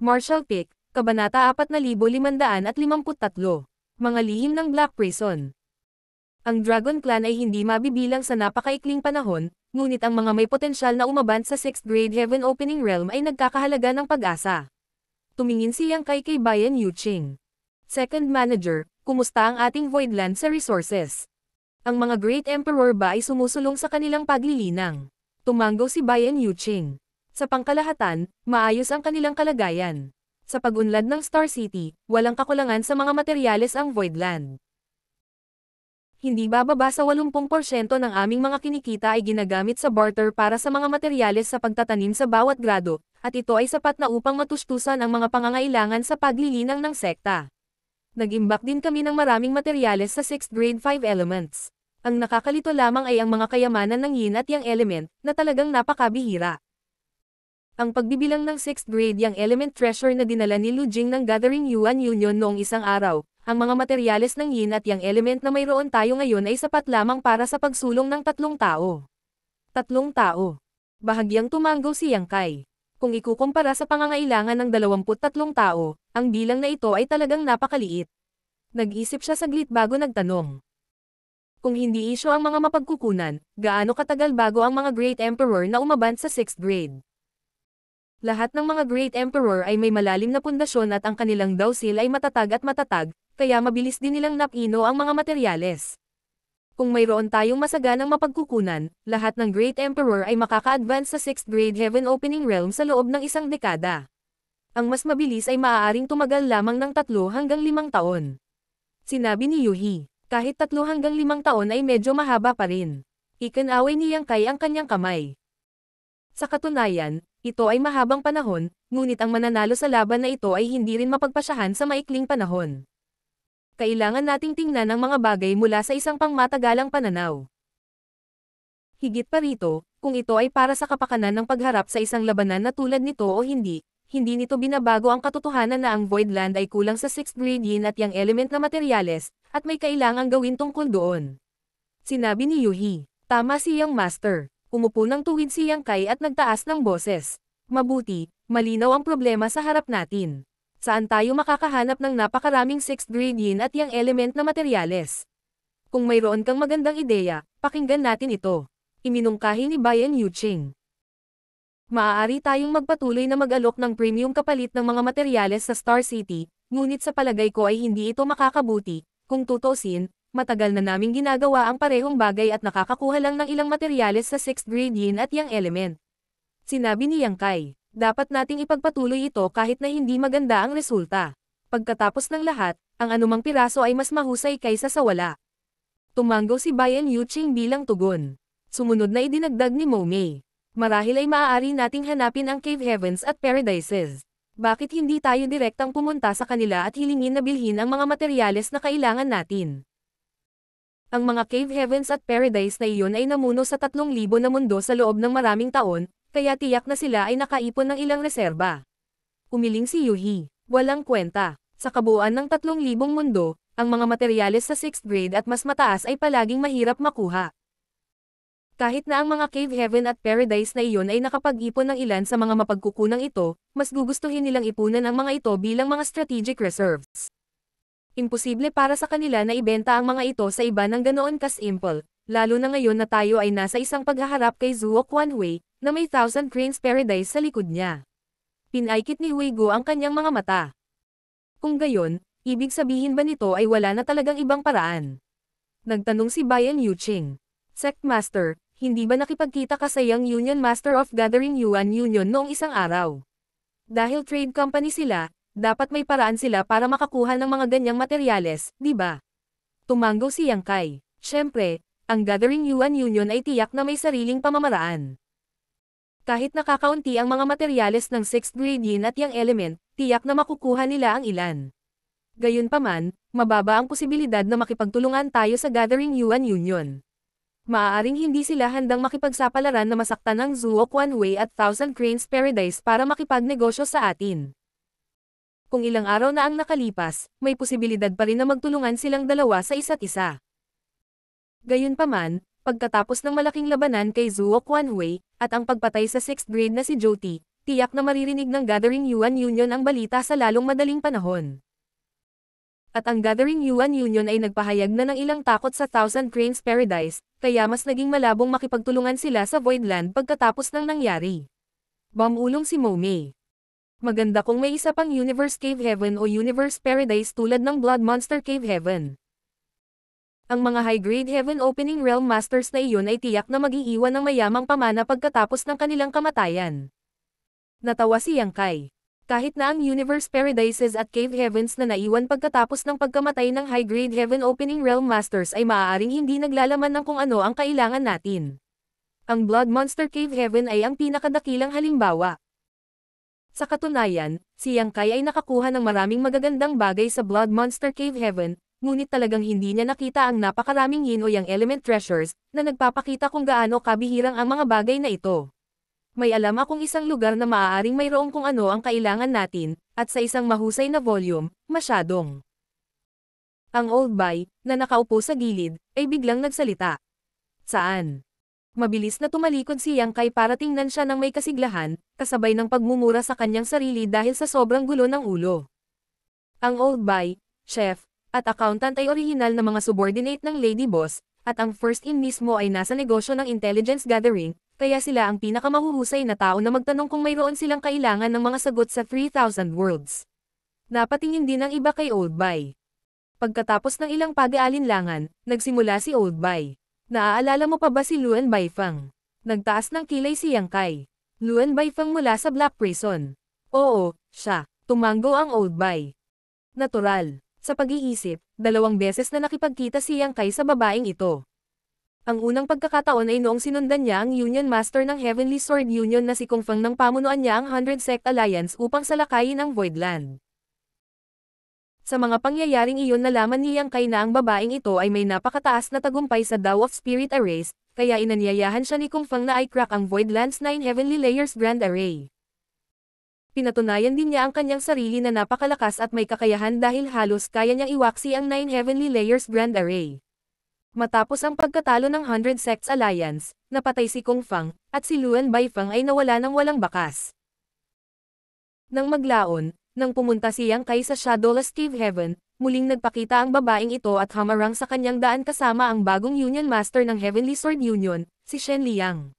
Martial Pick, Kabanata 4553. Mga lihim ng Black Prison. Ang Dragon Clan ay hindi mabibilang sa napakaikling panahon, ngunit ang mga may potensyal na umabant sa 6th grade Heaven Opening Realm ay nagkakahalaga ng pag-asa. Tumingin si Yang Kai kay Bayan Yuqing. Second Manager, kumusta ang ating Voidland sa resources? Ang mga Great Emperor ba ay sumusulong sa kanilang paglilinang? Tumanggo si Bayan Yuqing. Sa pangkalahatan, maayos ang kanilang kalagayan. Sa pag-unlad ng Star City, walang kakulangan sa mga materyales ang Voidland. Hindi bababa sa 80% ng aming mga kinikita ay ginagamit sa barter para sa mga materyales sa pagtatanim sa bawat grado, at ito ay sapat na upang matustusan ang mga pangangailangan sa paglilinang ng sekta. Nag-imbak din kami ng maraming materyales sa 6th grade 5 elements. Ang nakakalito lamang ay ang mga kayamanan ng yin at yang element, na talagang napakabihira. Ang pagbibilang ng 6th grade yang element treasure na dinala ni Lu Jing ng Gathering Yuan Union noong isang araw, ang mga materyales ng yin at yang element na mayroon tayo ngayon ay sapat lamang para sa pagsulong ng 3 tao. 3 tao. Bahagyang tumanggo si Yang Kai. Kung ikukumpara sa pangangailangan ng 23 tao, ang bilang na ito ay talagang napakaliit. Nag-isip siya saglit bago nagtanong. Kung hindi isyo ang mga mapagkukunan, gaano katagal bago ang mga Great Emperor na umabant sa 6th grade? Lahat ng mga Great Emperor ay may malalim na pundasyon at ang kanilang dawsil ay matatag at matatag, kaya mabilis din nilang napino ang mga materyales. Kung mayroon tayong masaganang mapagkukunan, lahat ng Great Emperor ay makaka-advance sa 6th grade Heaven Opening Realm sa loob ng isang dekada. Ang mas mabilis ay maaaring tumagal lamang ng 3 hanggang 5 taon. Sinabi ni Yuhi, kahit 3 hanggang 5 taon ay medyo mahaba pa rin. Ikinaway ni Yang Kai ang kanyang kamay. Sa katunayan, ito ay mahabang panahon, ngunit ang mananalo sa laban na ito ay hindi rin mapagpasyahan sa maikling panahon. Kailangan nating tingnan ang mga bagay mula sa isang pangmatagalang pananaw. Higit pa rito, kung ito ay para sa kapakanan ng pagharap sa isang labanan na tulad nito o hindi nito binabago ang katotohanan na ang Voidland ay kulang sa 6th grade yin at yang element na materyales, at may kailangang gawin tungkol doon. Sinabi ni Yuhi, tama si Yang Master. Umupo ng tuwid si Yang Kai at nagtaas ng boses. Mabuti, malinaw ang problema sa harap natin. Saan tayo makakahanap ng napakaraming 6th grade yin at yang element na materyales? Kung mayroon kang magandang ideya, pakinggan natin ito. Iminungkahi ni Bayan Yuqing. Maaari tayong magpatuloy na mag-alok ng premium kapalit ng mga materyales sa Star City, ngunit sa palagay ko ay hindi ito makakabuti. Kung tutusin, matagal na naming ginagawa ang parehong bagay at nakakakuha lang ng ilang materyales sa 6th grade yin at yang element. Sinabi ni Yang Kai. Dapat nating ipagpatuloy ito kahit na hindi maganda ang resulta. Pagkatapos ng lahat, ang anumang piraso ay mas mahusay kaysa sa wala. Tumanggo si Bayan Yuqing bilang tugon. Sumunod na idinagdag ni Mo Mei. Marahil ay maaari nating hanapin ang Cave Heavens at Paradises. Bakit hindi tayo direktang pumunta sa kanila at hilingin na bilhin ang mga materyales na kailangan natin? Ang mga Cave Heavens at Paradise na iyon ay namuno sa 3,000 na mundo sa loob ng maraming taon, kaya tiyak na sila ay nakaipon ng ilang reserba. Umiling si Yuhi. Walang kwenta. Sa kabuuan ng 3,000 mundo, ang mga materyales sa 6th grade at mas mataas ay palaging mahirap makuha. Kahit na ang mga Cave Heaven at Paradise na iyon ay nakapag-ipon ng ilan sa mga mapagkukunang ito, mas gugustuhin nilang ipunan ang mga ito bilang mga strategic reserves. Imposible para sa kanila na ibenta ang mga ito sa iba ng ganoon kasimple, lalo na ngayon na tayo ay nasa isang paghaharap kay Zuo Quanhui, na may 1,000 Cranes Paradise sa likod niya. Pinaikit ni Huigo ang kanyang mga mata. Kung gayon, ibig sabihin ba nito ay wala na talagang ibang paraan? Nagtanong si Bayan Yuqing. Sect Master, hindi ba nakipagkita ka sa Young Union Master of Gathering Yuan Union noong isang araw? Dahil trade company sila, dapat may paraan sila para makakuha ng mga ganyang materyales, di ba? Tumanggo si Yang Kai. Siyempre, ang Gathering Yuan Union ay tiyak na may sariling pamamaraan. Kahit nakakaunti ang mga materyales ng 6th grade yin at yang element, tiyak na makukuha nila ang ilan. Gayunpaman, mababa ang posibilidad na makipagtulungan tayo sa Gathering Yuan Union. Maaaring hindi sila handang makipagsapalaran na masaktan ng Zuo Quanhui at 1,000 Cranes Paradise para makipagnegosyo sa atin. Kung ilang araw na ang nakalipas, may posibilidad pa rin na magtulungan silang dalawa sa isa't isa. Gayunpaman, pagkatapos ng malaking labanan kay Zuo Quanhui, at ang pagpatay sa 6th grade na si Jyoti, tiyak na maririnig ng Gathering Yuan Union ang balita sa lalong madaling panahon. At ang Gathering Yuan Union ay nagpahayag na ng ilang takot sa Thousand Cranes Paradise, kaya mas naging malabong makipagtulungan sila sa Voidland pagkatapos ng nangyari. Bumulong si Momei. Maganda kung may isa pang Universe Cave Heaven o Universe Paradise tulad ng Blood Monster Cave Heaven. Ang mga high-grade Heaven Opening Realm Masters na iyon ay tiyak na mag-iiwan ng mayamang pamana pagkatapos ng kanilang kamatayan. Natawa si Yang Kai. Kahit na ang Universe Paradises at Cave Heavens na naiwan pagkatapos ng pagkamatay ng high-grade Heaven Opening Realm Masters ay maaaring hindi naglalaman ng kung ano ang kailangan natin. Ang Blood Monster Cave Heaven ay ang pinakadakilang halimbawa. Sa katunayan, si Yang Kai ay nakakuha ng maraming magagandang bagay sa Blood Monster Cave Heaven, ngunit talagang hindi niya nakita ang napakaraming yin o yang element treasures, na nagpapakita kung gaano kabihirang ang mga bagay na ito. May alam akong isang lugar na maaaring mayroong kung ano ang kailangan natin, at sa isang mahusay na volume, masyadong. Ang old boy, na nakaupo sa gilid, ay biglang nagsalita. Saan? Mabilis na tumalikod si Yang Kai para tingnan siya ng may kasiglahan, kasabay ng pagmumura sa kanyang sarili dahil sa sobrang gulo ng ulo. Ang old boy, chef, at accountant ay orihinal na mga subordinate ng Lady Boss, at ang first in mismo ay nasa negosyo ng intelligence gathering, kaya sila ang pinakamahuhusay na tao na magtanong kung mayroon silang kailangan ng mga sagot sa 3,000 worlds. Napatingin din ang iba kay Old Boy. Pagkatapos ng ilang pag-aalinlangan, nagsimula si Old Boy. Naaalala mo pa ba si Luan Baifeng? Nagtaas ng kilay si Yang Kai. Luan Baifeng mula sa Black Prison. Oo, siya. Tumanggo ang Old Boy. Natural. Sa pag-iisip, 2 beses na nakipagkita si Yang Kai sa babaeng ito. Ang unang pagkakataon ay noong sinundan niya ang Union Master ng Heavenly Sword Union na si Kung Feng nang pamunuan niya ang 100 Sect Alliance upang salakayin ang Voidland. Sa mga pangyayaring iyon nalaman ni Yang Kai na ang babaeng ito ay may napakataas na tagumpay sa Tao of Spirit Arrays, kaya inanyayahan siya ni Kung Feng na i-crack ang Voidland's 9 Heavenly Layers Grand Array. Pinatunayan din niya ang kanyang sarili na napakalakas at may kakayahan dahil halos kaya niyang iwaksi ang 9 Heavenly Layers Grand Array. Matapos ang pagkatalo ng 100 Sects Alliance, napatay si Kung Feng, at si Luan Baifeng ay nawala ng walang bakas. Nang maglaon, nang pumunta si Yang Kai sa Shadowless Cave Heaven, muling nagpakita ang babaeng ito at hamarang sa kanyang daan kasama ang bagong Union Master ng Heavenly Sword Union, si Shen Liang.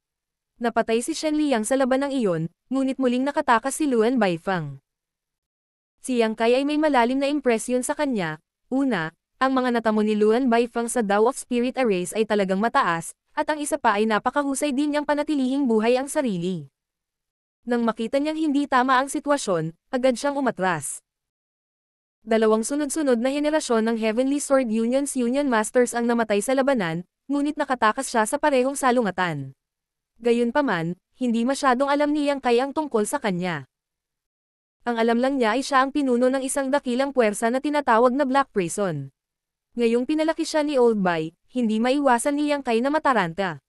Napatay si Shen Liang sa labanang iyon, ngunit muling nakatakas si Luan Baifeng. Si Yang Kai ay may malalim na impresyon sa kanya. Una, ang mga natamo ni Luan Baifeng sa Tao of Spirit Arrays ay talagang mataas, at ang isa pa ay napakahusay din niyang panatilihing buhay ang sarili. Nang makita niyang hindi tama ang sitwasyon, agad siyang umatras. 2 sunod-sunod na henerasyon ng Heavenly Sword Union's Union Masters ang namatay sa labanan, ngunit nakatakas siya sa parehong salungatan. Gayunpaman, hindi masyadong alam ni Yang Kai ang tungkol sa kanya. Ang alam lang niya ay siya ang pinuno ng isang dakilang puwersa na tinatawag na Black Prison. Ngayong pinalaki siya ni Old Boy, hindi maiwasan ni Yang Kai na mataranta.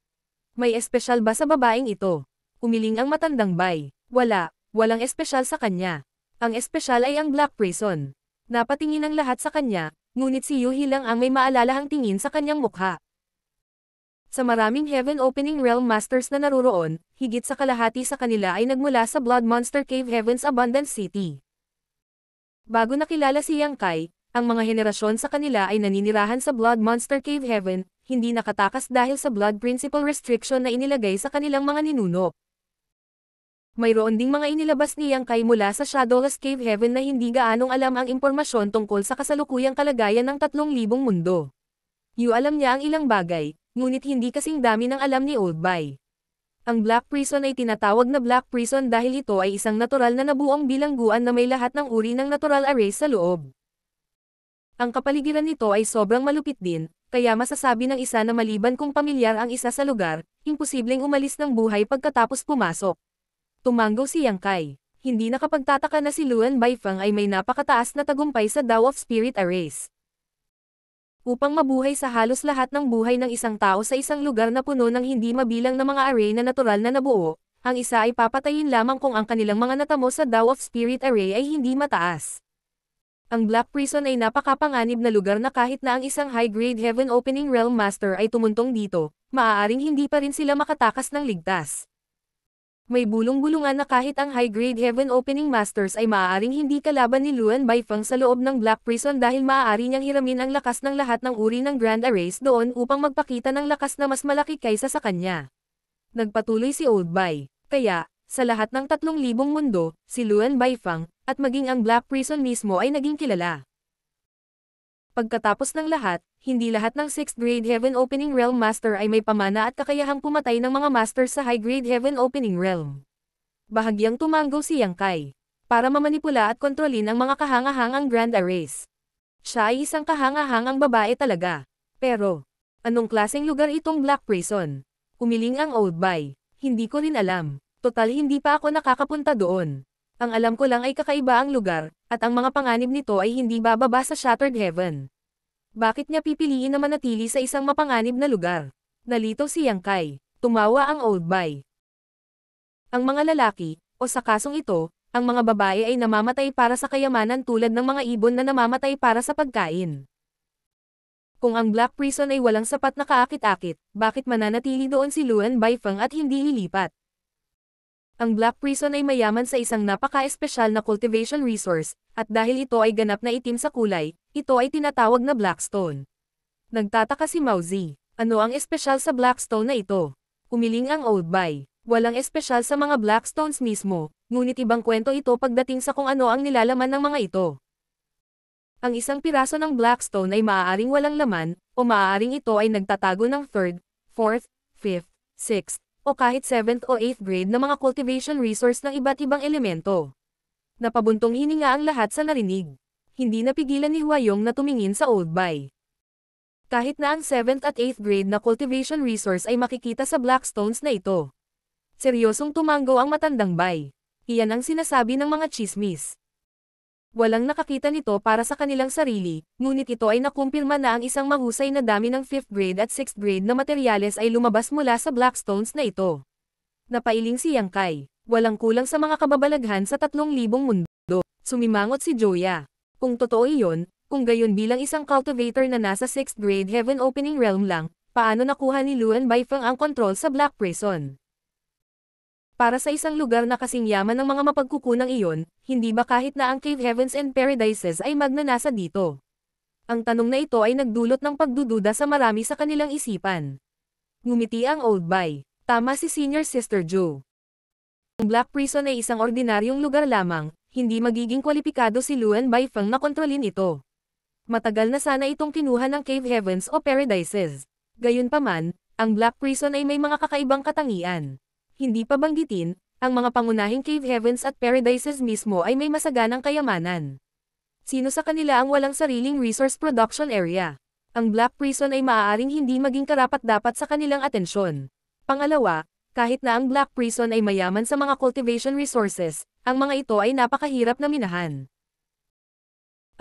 May espesyal ba sa babaeng ito? Umiling ang matandang bay. Walang espesyal sa kanya. Ang espesyal ay ang Black Prison. Napatingin ang lahat sa kanya, ngunit si Yuhi lang ang may maalalahang tingin sa kanyang mukha. Sa maraming Heaven Opening Realm Masters na naruroon, higit sa kalahati sa kanila ay nagmula sa Blood Monster Cave Heaven's Abundant City. Bago nakilala si Yang Kai, ang mga henerasyon sa kanila ay naninirahan sa Blood Monster Cave Heaven, hindi nakatakas dahil sa Blood Principle Restriction na inilagay sa kanilang mga ninuno. Mayroon ding mga inilabas ni Yang Kai mula sa Shadowless Cave Heaven na hindi gaanong alam ang impormasyon tungkol sa kasalukuyang kalagayan ng 3,000 mundo. Alam niya ang ilang bagay, ngunit hindi kasing dami ng alam ni Old Boy. Ang Black Prison ay tinatawag na Black Prison dahil ito ay isang natural na nabuong bilangguan na may lahat ng uri ng natural arrays sa loob. Ang kapaligiran nito ay sobrang malupit din, kaya masasabi ng isa na maliban kung pamilyar ang isa sa lugar, imposibleng umalis ng buhay pagkatapos pumasok. Tumanggo si Yang Kai. Hindi nakapagtataka na si Luan Baifeng ay may napakataas na tagumpay sa Tao of Spirit Arrays. Upang mabuhay sa halos lahat ng buhay ng isang tao sa isang lugar na puno ng hindi mabilang na mga array na natural na nabuo, ang isa ay papatayin lamang kung ang kanilang mga natamo sa Tao of Spirit Array ay hindi mataas. Ang Black Prison ay napakapanganib na lugar na kahit na ang isang high-grade Heaven Opening Realm Master ay tumuntong dito, maaaring hindi pa rin sila makatakas ng ligtas. May bulong-bulungan na kahit ang high-grade Heaven Opening Masters ay maaaring hindi kalaban ni Luan Baifeng sa loob ng Black Prison dahil maaari niyang hiramin ang lakas ng lahat ng uri ng Grand Arrays doon upang magpakita ng lakas na mas malaki kaysa sa kanya. Nagpatuloy si Old Bai. Kaya, sa lahat ng 3,000 mundo, si Luan Baifeng, at maging ang Black Prison mismo ay naging kilala. Pagkatapos ng lahat, hindi lahat ng 6th grade Heaven Opening Realm Master ay may pamana at kakayahang pumatay ng mga Masters sa High Grade Heaven Opening Realm. Bahagyang tumango si Yang Kai para mamanipula at kontrolin ang mga kahangahangang Grand Arrays. Siya ay isang kahangahangang babae talaga. Pero, anong klaseng lugar itong Black Prison? Umiling ang Old Bai. Hindi ko rin alam. Total hindi pa ako nakakapunta doon. Ang alam ko lang ay kakaiba ang lugar, at ang mga panganib nito ay hindi bababa sa Shattered Heaven. Bakit niya pipiliin na manatili sa isang mapanganib na lugar? Nalito si Yang Kai. Tumawa ang Old Bai. Ang mga lalaki, o sa kasong ito, ang mga babae ay namamatay para sa kayamanan tulad ng mga ibon na namamatay para sa pagkain. Kung ang Black Prison ay walang sapat na kaakit-akit, bakit mananatili doon si Luan Baifeng at hindi lilipat? Ang Black Prison ay mayaman sa isang napaka-espesyal na cultivation resource, at dahil ito ay ganap na itim sa kulay, ito ay tinatawag na Blackstone. Nagtataka si Mauzi, ano ang espesyal sa Blackstone na ito? Umiling ang Old Bai. Walang espesyal sa mga Blackstones mismo, ngunit ibang kwento ito pagdating sa kung ano ang nilalaman ng mga ito. Ang isang piraso ng Blackstone ay maaaring walang laman, o maaaring ito ay nagtatago ng 3rd, 4th, 5th, 6th, o kahit 7th o 8th grade na mga cultivation resource ng iba't ibang elemento. Napabuntong hininga ang lahat sa narinig. Hindi napigilan ni Huayong na tumingin sa Old Bai. Kahit na ang 7th at 8th grade na cultivation resource ay makikita sa Blackstones na ito. Seryosong tumango ang matandang Bai. Iyan ang sinasabi ng mga chismis. Walang nakakita nito para sa kanilang sarili, ngunit ito ay nakumpirma na ang isang mahusay na dami ng 5th grade at 6th grade na materyales ay lumabas mula sa Blackstones na ito. Napailing si Yang Kai. Walang kulang sa mga kababalaghan sa 3,000 mundo. Sumimangot si Joya. Kung totoo iyon, kung gayon bilang isang cultivator na nasa 6th grade Heaven Opening Realm lang, paano nakuha ni Luan Baifeng ang kontrol sa Black Prison? Para sa isang lugar na kasing yaman ng mga mapagkukunang iyon, hindi ba kahit na ang Cave Heavens and Paradises ay magnanasa dito? Ang tanong na ito ay nagdulot ng pagdududa sa marami sa kanilang isipan. Ngumiti ang Old Bai. Tama si Senior Sister Jo. Ang Black Prison ay isang ordinaryong lugar lamang, hindi magiging kwalipikado si Luan Baifeng na kontrolin ito. Matagal na sana itong kinuha ng Cave Heavens o Paradises. Gayunpaman, ang Black Prison ay may mga kakaibang katangian. Hindi pa banggitin, ang mga pangunahing Cave Heavens at Paradises mismo ay may masaganang kayamanan. Sino sa kanila ang walang sariling resource production area? Ang Black Prison ay maaaring hindi maging karapat-dapat sa kanilang atensyon. Pangalawa, kahit na ang Black Prison ay mayaman sa mga cultivation resources, ang mga ito ay napakahirap na minahan.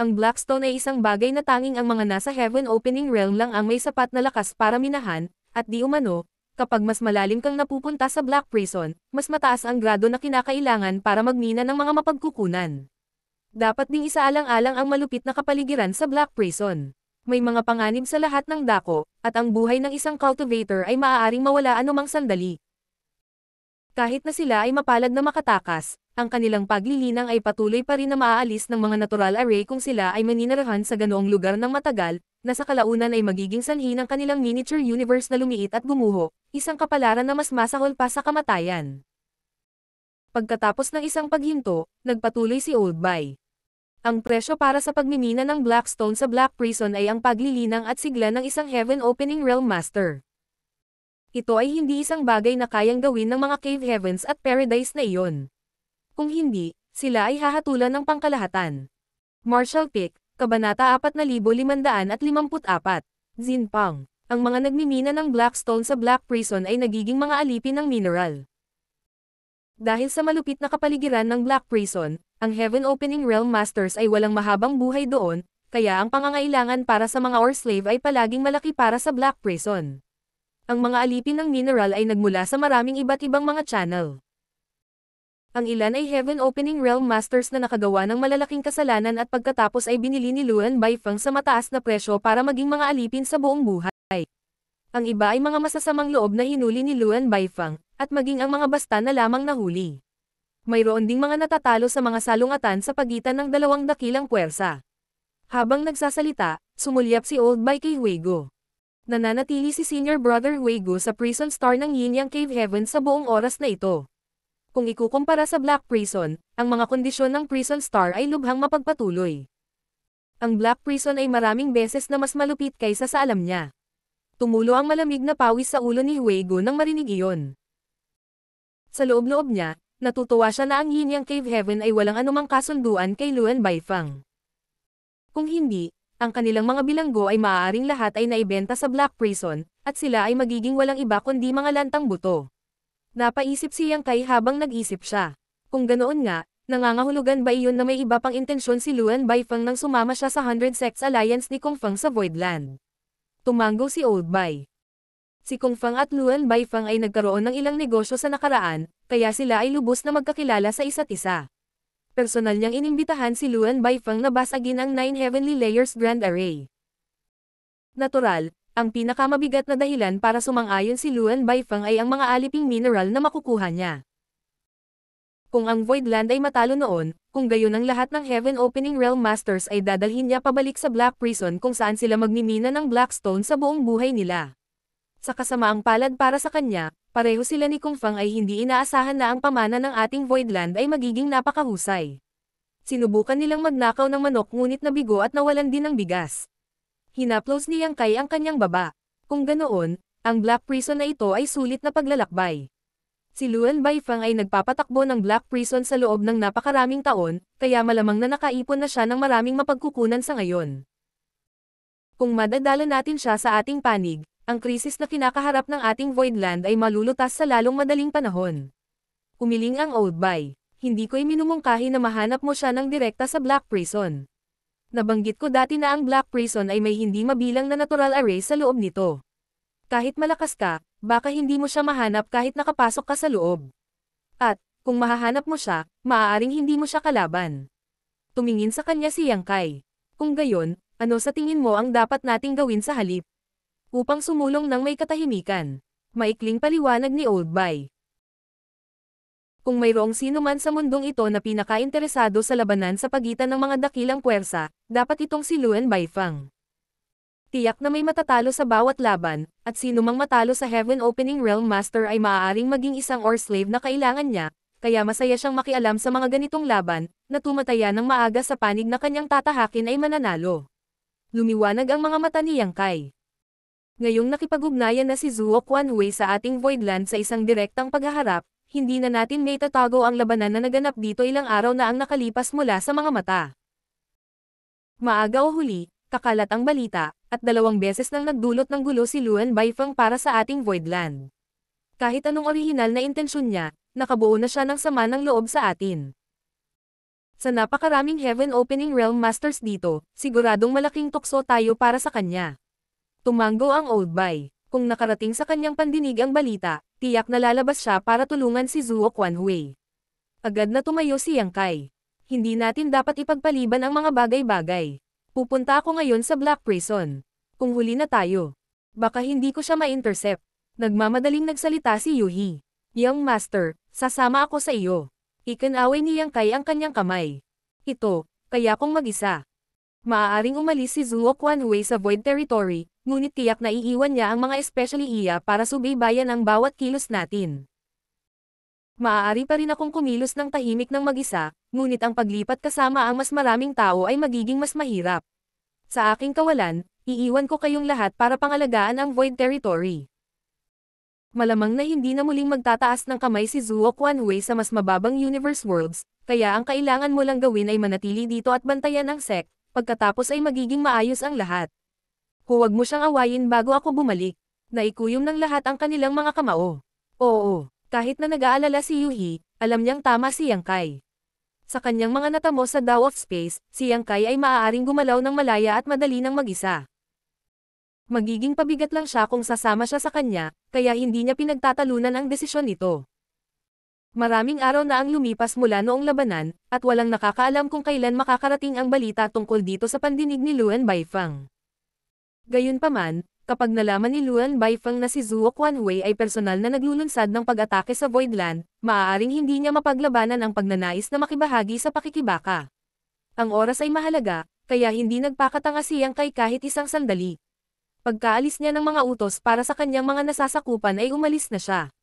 Ang Blackstone ay isang bagay na tanging ang mga nasa Heaven Opening Realm lang ang may sapat na lakas para minahan, at di umano, kapag mas malalim kang napupunta sa Black Prison, mas mataas ang grado na kinakailangan para magmina ng mga mapagkukunan. Dapat ding isaalang-alang ang malupit na kapaligiran sa Black Prison. May mga panganib sa lahat ng dako, at ang buhay ng isang cultivator ay maaaring mawala anumang sandali. Kahit na sila ay mapalad na makatakas, ang kanilang paglilinang ay patuloy pa rin na maaalis ng mga natural array kung sila ay maninirahan sa ganoong lugar ng matagal, na sa kalaunan ay magiging sanhi ng kanilang miniature universe na lumiit at gumuho, isang kapalaran na mas masahol pa sa kamatayan. Pagkatapos ng isang paghinto, nagpatuloy si Old Bai. Ang presyo para sa pagmimina ng Blackstone sa Black Prison ay ang paglilinang at sigla ng isang Heaven Opening Realm Master. Ito ay hindi isang bagay na kayang gawin ng mga Cave Heavens at Paradise na iyon. Kung hindi, sila ay hahatulan ng pangkalahatan. Marshall Pick, Kabanata 4554. Zinpang. Ang mga nagmimina ng Blackstone sa Black Prison ay nagiging mga alipin ng mineral. Dahil sa malupit na kapaligiran ng Black Prison, ang Heaven Opening Realm Masters ay walang mahabang buhay doon, kaya ang pangangailangan para sa mga ore slave ay palaging malaki para sa Black Prison. Ang mga alipin ng mineral ay nagmula sa maraming iba't ibang mga channel. Ang ilan ay Heaven Opening Realm Masters na nakagawa ng malalaking kasalanan at pagkatapos ay binili ni Luan Baifeng sa mataas na presyo para maging mga alipin sa buong buhay. Ang iba ay mga masasamang loob na hinuli ni Luan Baifeng, at maging ang mga basta na lamang nahuli. Mayroon ding mga natatalo sa mga salungatan sa pagitan ng dalawang dakilang puwersa. Habang nagsasalita, sumulyap si Old Bay kay Huego. Nananatili si Senior Brother Huego sa prison star ng Yin Yang Cave Heaven sa buong oras na ito. Kung ikukumpara sa Black Prison, ang mga kondisyon ng prison star ay lubhang mapagpatuloy. Ang Black Prison ay maraming beses na mas malupit kaysa sa alam niya. Tumulo ang malamig na pawis sa ulo ni Huego nang marinig iyon. Sa loob-loob niya, natutuwa siya na ang Yin Yang Cave Heaven ay walang anumang kasunduan kay Luan Baifang. Kung hindi, ang kanilang mga bilanggo ay maaaring lahat ay naibenta sa Black Prison, at sila ay magiging walang iba kundi mga lantang buto. Napaisip si Yang Kai habang nag-isip siya. Kung ganoon nga, nangangahulugan ba iyon na may iba pang intensyon si Luan Baifang nang sumama siya sa 100 Sects Alliance ni Kung Feng sa Voidland? Tumango si Old Bai. Si Kung Feng at Luan Baifang ay nagkaroon ng ilang negosyo sa nakaraan, kaya sila ay lubos na magkakilala sa isa't isa. Personal niyang inimbitahan si Luan Baifang na basagin ang 9 Heavenly Layers Grand Array. Natural, ang pinakamabigat na dahilan para sumang-ayon si Luan Baifang ay ang mga aliping mineral na makukuha niya. Kung ang Voidland ay matalo noon, kung gayon ang lahat ng Heaven Opening Realm Masters ay dadalhin niya pabalik sa Black Prison kung saan sila magmimina ng Blackstone sa buong buhay nila. Sa kasamaang palad para sa kanya, pareho sila ni Kung Feng ay hindi inaasahan na ang pamana ng ating Voidland ay magiging napakahusay. Sinubukan nilang magnakaw ng manok ngunit nabigo at nawalan din ng bigas. Hinaplos ni Yang Kai ang kanyang baba. Kung ganoon, ang Black Prison na ito ay sulit na paglalakbay. Si Luan Baifang ay nagpapatakbo ng Black Prison sa loob ng napakaraming taon, kaya malamang na nakaipon na siya ng maraming mapagkukunan sa ngayon. Kung madadala natin siya sa ating panig, ang krisis na kinakaharap ng ating Voidland ay malulutas sa lalong madaling panahon. Umiling ang Old Bai. Hindi ko'y minumungkahi na mahanap mo siya ng direkta sa Black Prison. Nabanggit ko dati na ang Black Prison ay may hindi mabilang na natural array sa loob nito. Kahit malakas ka, baka hindi mo siya mahanap kahit nakapasok ka sa loob. At, kung mahahanap mo siya, maaaring hindi mo siya kalaban. Tumingin sa kanya si Yang Kai. Kung gayon, ano sa tingin mo ang dapat nating gawin sa halip? Upang sumulong ng may katahimikan. Maikling paliwanag ni Old Bai. Kung mayroong sino man sa mundong ito na pinaka-interesado sa labanan sa pagitan ng mga dakilang puwersa, dapat itong si Luan Baifang. Tiyak na may matatalo sa bawat laban, at sino mang matalo sa Heaven Opening Realm Master ay maaaring maging isang or slave na kailangan niya, kaya masaya siyang makialam sa mga ganitong laban, na tumataya ng maaga sa panig na kanyang tatahakin ay mananalo. Lumiwanag ang mga mata ni Yang Kai. Ngayong nakipag-ugnayan na si Zuo Quanhui sa ating Voidland sa isang direktang paghaharap, hindi na natin may tatago ang labanan na naganap dito ilang araw na ang nakalipas mula sa mga mata. Maaga o huli, kakalat ang balita, at 2 beses nang nagdulot ng gulo si Luan Baifang para sa ating Voidland. Kahit anong orihinal na intensyon niya, nakabuo na siya ng sama ng loob sa atin. Sa napakaraming Heaven Opening Realm Masters dito, siguradong malaking tukso tayo para sa kanya. Tumango ang Old Bai. Kung nakarating sa kanyang pandinig ang balita, tiyak na lalabas siya para tulungan si Zuo Quanhui. Agad na tumayo si Yang Kai. Hindi natin dapat ipagpaliban ang mga bagay-bagay. Pupunta ako ngayon sa Black Prison. Kung huli na tayo, baka hindi ko siya ma-intercept. Nagmamadaling nagsalita si Yuhi. Young Master, sasama ako sa iyo. Ikinaway ni Yang Kai ang kanyang kamay. Ito, kaya kong mag-isa. Maaaring umalis si Zuo Quanhui sa Void Territory, ngunit tiyak na iiwan niya ang mga especially iya para subaybayan ang bawat kilos natin. Maaari pa rin akong kumilos ng tahimik ng mag-isa, ngunit ang paglipat kasama ang mas maraming tao ay magiging mas mahirap. Sa aking kawalan, iiwan ko kayong lahat para pangalagaan ang Void Territory. Malamang na hindi na muling magtataas ng kamay si Zuo Quanhui sa mas mababang Universe Worlds, kaya ang kailangan mo lang gawin ay manatili dito at bantayan ang sect, pagkatapos ay magiging maayos ang lahat. Huwag mo siyang awayin bago ako bumalik. Naikuyom ng lahat ang kanilang mga kamao. Oo, kahit na nag-aalala si Yuhi, alam niyang tama si Yang Kai. Sa kanyang mga natamo sa Dao of Space, si Yang Kai ay maaaring gumalaw ng malaya at madali ng mag-isa. Magiging pabigat lang siya kung sasama siya sa kanya, kaya hindi niya pinagtatalunan ang desisyon nito. Maraming araw na ang lumipas mula noong labanan, at walang nakakaalam kung kailan makakarating ang balita tungkol dito sa pandinig ni Luan Baifang. Gayunpaman, Kapag nalaman ni Luan Baifeng na si Zhuo Quanhui ay personal na naglulunsad ng pag-atake sa Voidland, maaaring hindi niya mapaglabanan ang pagnanais na makibahagi sa pakikibaka. Ang oras ay mahalaga, kaya hindi nagpakatanga si Yang Kai kahit isang sandali. Pagkaalis niya ng mga utos para sa kanyang mga nasasakupan ay umalis na siya.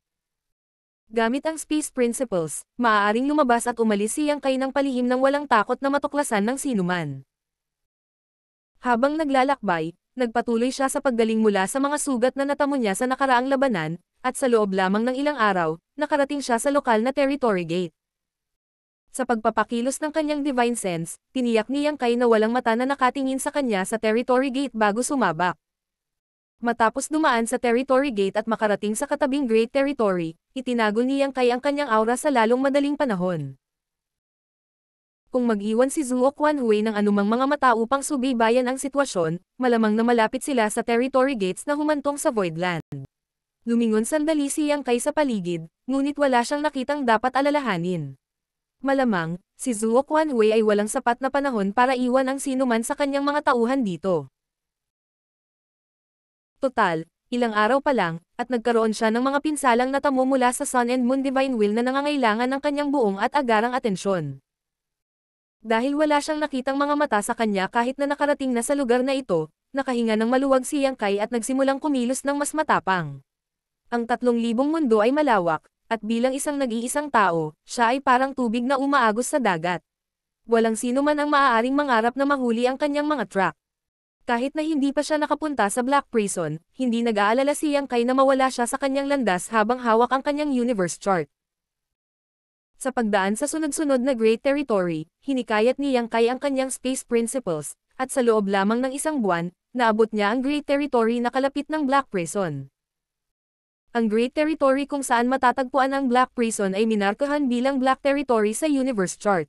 Gamit ang Space Principles, maaaring lumabas at umalis si Yang Kai ng palihim nang walang takot na matuklasan ng sinuman. Habang naglalakbay, nagpatuloy siya sa paggaling mula sa mga sugat na natamo niya sa nakaraang labanan, at sa loob lamang ng ilang araw, nakarating siya sa lokal na Territory Gate. Sa pagpapakilos ng kanyang Divine Sense, tiniyak ni Yang Kai na walang mata na nakatingin sa kanya sa Territory Gate bago sumabak. Matapos dumaan sa Territory Gate at makarating sa katabing Great Territory, itinago ni Yang Kai ang kanyang aura sa lalong madaling panahon. Kung mag-iwan si Zhuo Quanhui ng anumang mga mata upang subaybayan ang sitwasyon, malamang na malapit sila sa Territory Gates na humantong sa Voidland. Lumingon sandali si Yang Kai sa paligid, ngunit wala siyang nakitang dapat alalahanin. Malamang, si Zhuo Quanhui ay walang sapat na panahon para iwan ang sinuman sa kanyang mga tauhan dito. Total, ilang araw pa lang, at nagkaroon siya ng mga pinsalang natamo mula sa Sun and Moon Divine Will na nangangailangan ng kanyang buong at agarang atensyon. Dahil wala siyang nakitang mga mata sa kanya kahit na nakarating na sa lugar na ito, nakahinga ng maluwag si Yang Kai at nagsimulang kumilos ng mas matapang. Ang 3,000 mundo ay malawak, at bilang isang nag-iisang tao, siya ay parang tubig na umaagos sa dagat. Walang sino man ang maaaring mangarap na mahuli ang kanyang mga track. Kahit na hindi pa siya nakapunta sa Black Prison, hindi nag-aalala si Yang Kai na mawala siya sa kanyang landas habang hawak ang kanyang universe chart. Sa pagdaan sa sunod-sunod na Great Territory, hinikayat ni Yang Kai ang kanyang Space Principles, at sa loob lamang ng isang buwan, naabot niya ang Great Territory na kalapit ng Black Prison. Ang Great Territory kung saan matatagpuan ang Black Prison ay minarkahan bilang Black Territory sa Universe Chart.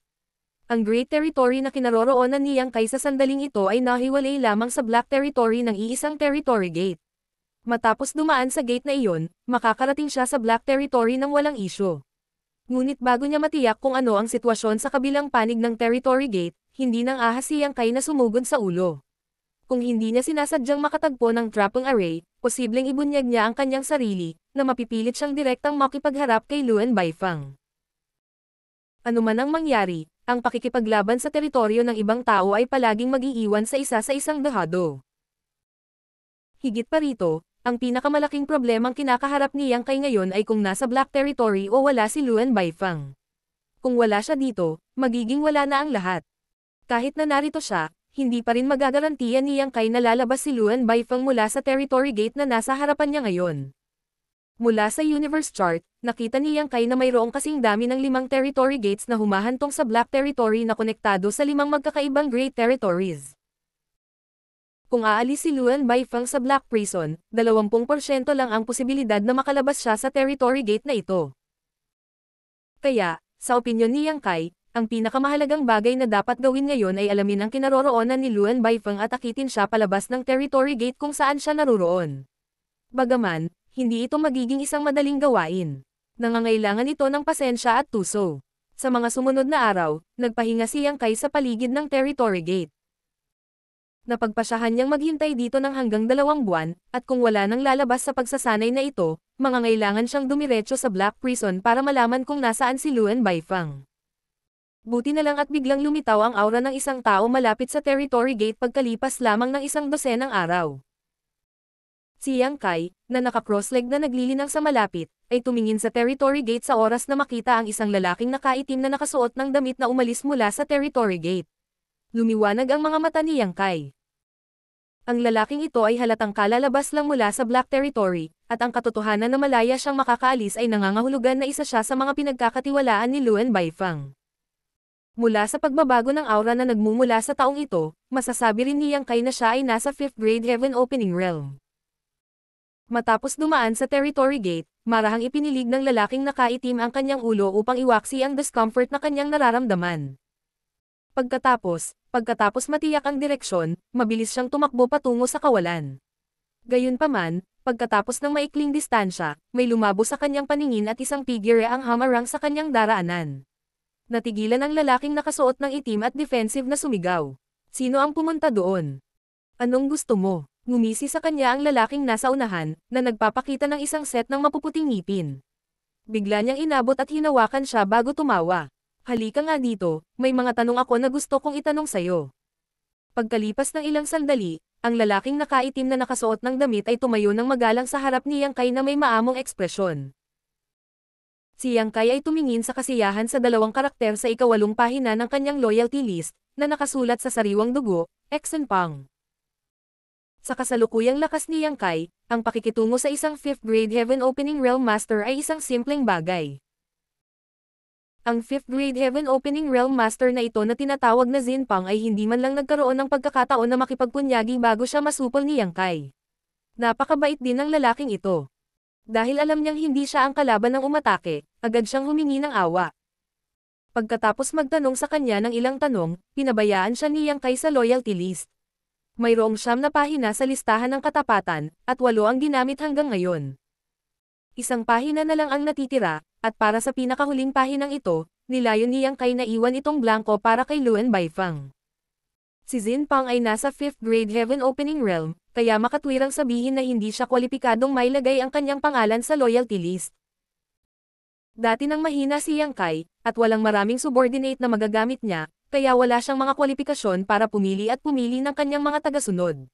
Ang Great Territory na kinaroroonan ni Yang Kai sa sandaling ito ay nahiwalay lamang sa Black Territory ng iisang Territory Gate. Matapos dumaan sa gate na iyon, makakarating siya sa Black Territory ng walang isyu. Ngunit bago niya matiyak kung ano ang sitwasyon sa kabilang panig ng Territory Gate, hindi nang ahas si Yang Kai na sumugod sa ulo. Kung hindi niya sinasadyang makatagpo ng trapping array, posibleng ibunyag niya ang kanyang sarili, na mapipilit siyang direktang makipagharap kay Luan Baifeng. Ano man ang mangyari, ang pakikipaglaban sa teritoryo ng ibang tao ay palaging mag-iiwan sa isang dehado. Higit pa rito, ang pinakamalaking problemang kinakaharap ni Yang Kai ngayon ay kung nasa Black Territory o wala si Luan Baifeng. Kung wala siya dito, magiging wala na ang lahat. Kahit na narito siya, hindi pa rin magagarantiya ni Yang Kai na lalabas si Luan Baifeng mula sa Territory Gate na nasa harapan niya ngayon. Mula sa Universe Chart, nakita ni Yang Kai na mayroong kasing dami ng 5 Territory Gates na humahantong sa Black Territory na konektado sa 5 magkakaibang Great Territories. Kung aalis si Luan Baifeng sa Black Prison, 20% lang ang posibilidad na makalabas siya sa Territory Gate na ito. Kaya, sa opinyon ni Yang Kai, ang pinakamahalagang bagay na dapat gawin ngayon ay alamin ang kinaroroonan ni Luan Baifeng at akitin siya palabas ng Territory Gate kung saan siya naruroon. Bagaman, hindi ito magiging isang madaling gawain. Nangangailangan ito ng pasensya at tuso. Sa mga sumunod na araw, nagpahinga si Yang Kai sa paligid ng Territory Gate. Napagpasyahan niyang maghintay dito ng hanggang 2 buwan, at kung wala nang lalabas sa pagsasanay na ito, mangangailangan siyang dumiretso sa Black Prison para malaman kung nasaan si Luan Baifeng. Buti na lang at biglang lumitaw ang aura ng isang tao malapit sa Territory Gate pagkalipas lamang ng 1 dosenang araw. Si Yang Kai, na naka-cross-leg na naglilinang sa malapit, ay tumingin sa Territory Gate sa oras na makita ang isang lalaking nakaitim na nakasuot ng damit na umalis mula sa Territory Gate. Lumiwanag ang mga mata ni Yang Kai. Ang lalaking ito ay halatang kalalabas lang mula sa Black Territory, at ang katotohanan na malaya siyang makakaalis ay nangangahulugan na isa siya sa mga pinagkakatiwalaan ni Luan Baifeng. Mula sa pagbabago ng aura na nagmumula sa taong ito, masasabi rin ni Yang Kai na siya ay nasa 5th grade Heaven Opening Realm. Matapos dumaan sa Territory Gate, marahang ipinilig ng lalaking nakaitim ang kanyang ulo upang iwaksi ang discomfort na kanyang nararamdaman. Pagkatapos matiyak ang direksyon, mabilis siyang tumakbo patungo sa kawalan. Gayunpaman, pagkatapos ng maikling distansya, may lumabo sa kanyang paningin at isang figure ang hamarang sa kanyang daraanan. Natigilan ang lalaking nakasuot ng itim at defensive na sumigaw. Sino ang pumunta doon? Anong gusto mo? Ngumisi sa kanya ang lalaking nasa unahan, na nagpapakita ng isang set ng mapuputing ngipin. Bigla niyang inabot at hinawakan siya bago tumawa. Halika nga dito, may mga tanong ako na gusto kong itanong sayo. Pagkalipas ng ilang sandali, ang lalaking nakaitim na nakasuot ng damit ay tumayo ng magalang sa harap ni Yang Kai na may maamong ekspresyon. Si Yang Kai ay tumingin sa kasiyahan sa dalawang karakter sa ika-8 pahina ng kanyang loyalty list, na nakasulat sa sariwang dugo, Exen Pang. Sa kasalukuyang lakas ni Yang Kai, ang pakikitungo sa isang 5th grade Heaven Opening Realm Master ay isang simpleng bagay. Ang 5th grade Heaven Opening Realm Master na ito na tinatawag na Xin Pang ay hindi man lang nagkaroon ng pagkakataon na makipagpunyagi bago siya masupol ni Yang Kai. Napakabait din ng lalaking ito. Dahil alam niyang hindi siya ang kalaban ng umatake, agad siyang humingi ng awa. Pagkatapos magtanong sa kanya ng ilang tanong, pinabayaan siya ni Yang Kai sa loyalty list. Mayroong 9 na pahina sa listahan ng katapatan, at 8 ang ginamit hanggang ngayon. Isang pahina na lang ang natitira, at para sa pinakahuling pahinang ito, nilayon ni Yang Kai na iwan itong blanco para kay Luan Baifang. Si Xin Pang ay nasa 5th grade Heaven Opening Realm, kaya makatwirang sabihin na hindi siya kwalipikadong mailagay ang kanyang pangalan sa loyalty list. Dati nang mahina si Yang Kai, at walang maraming subordinate na magagamit niya, kaya wala siyang mga kwalifikasyon para pumili ng kanyang mga tagasunod.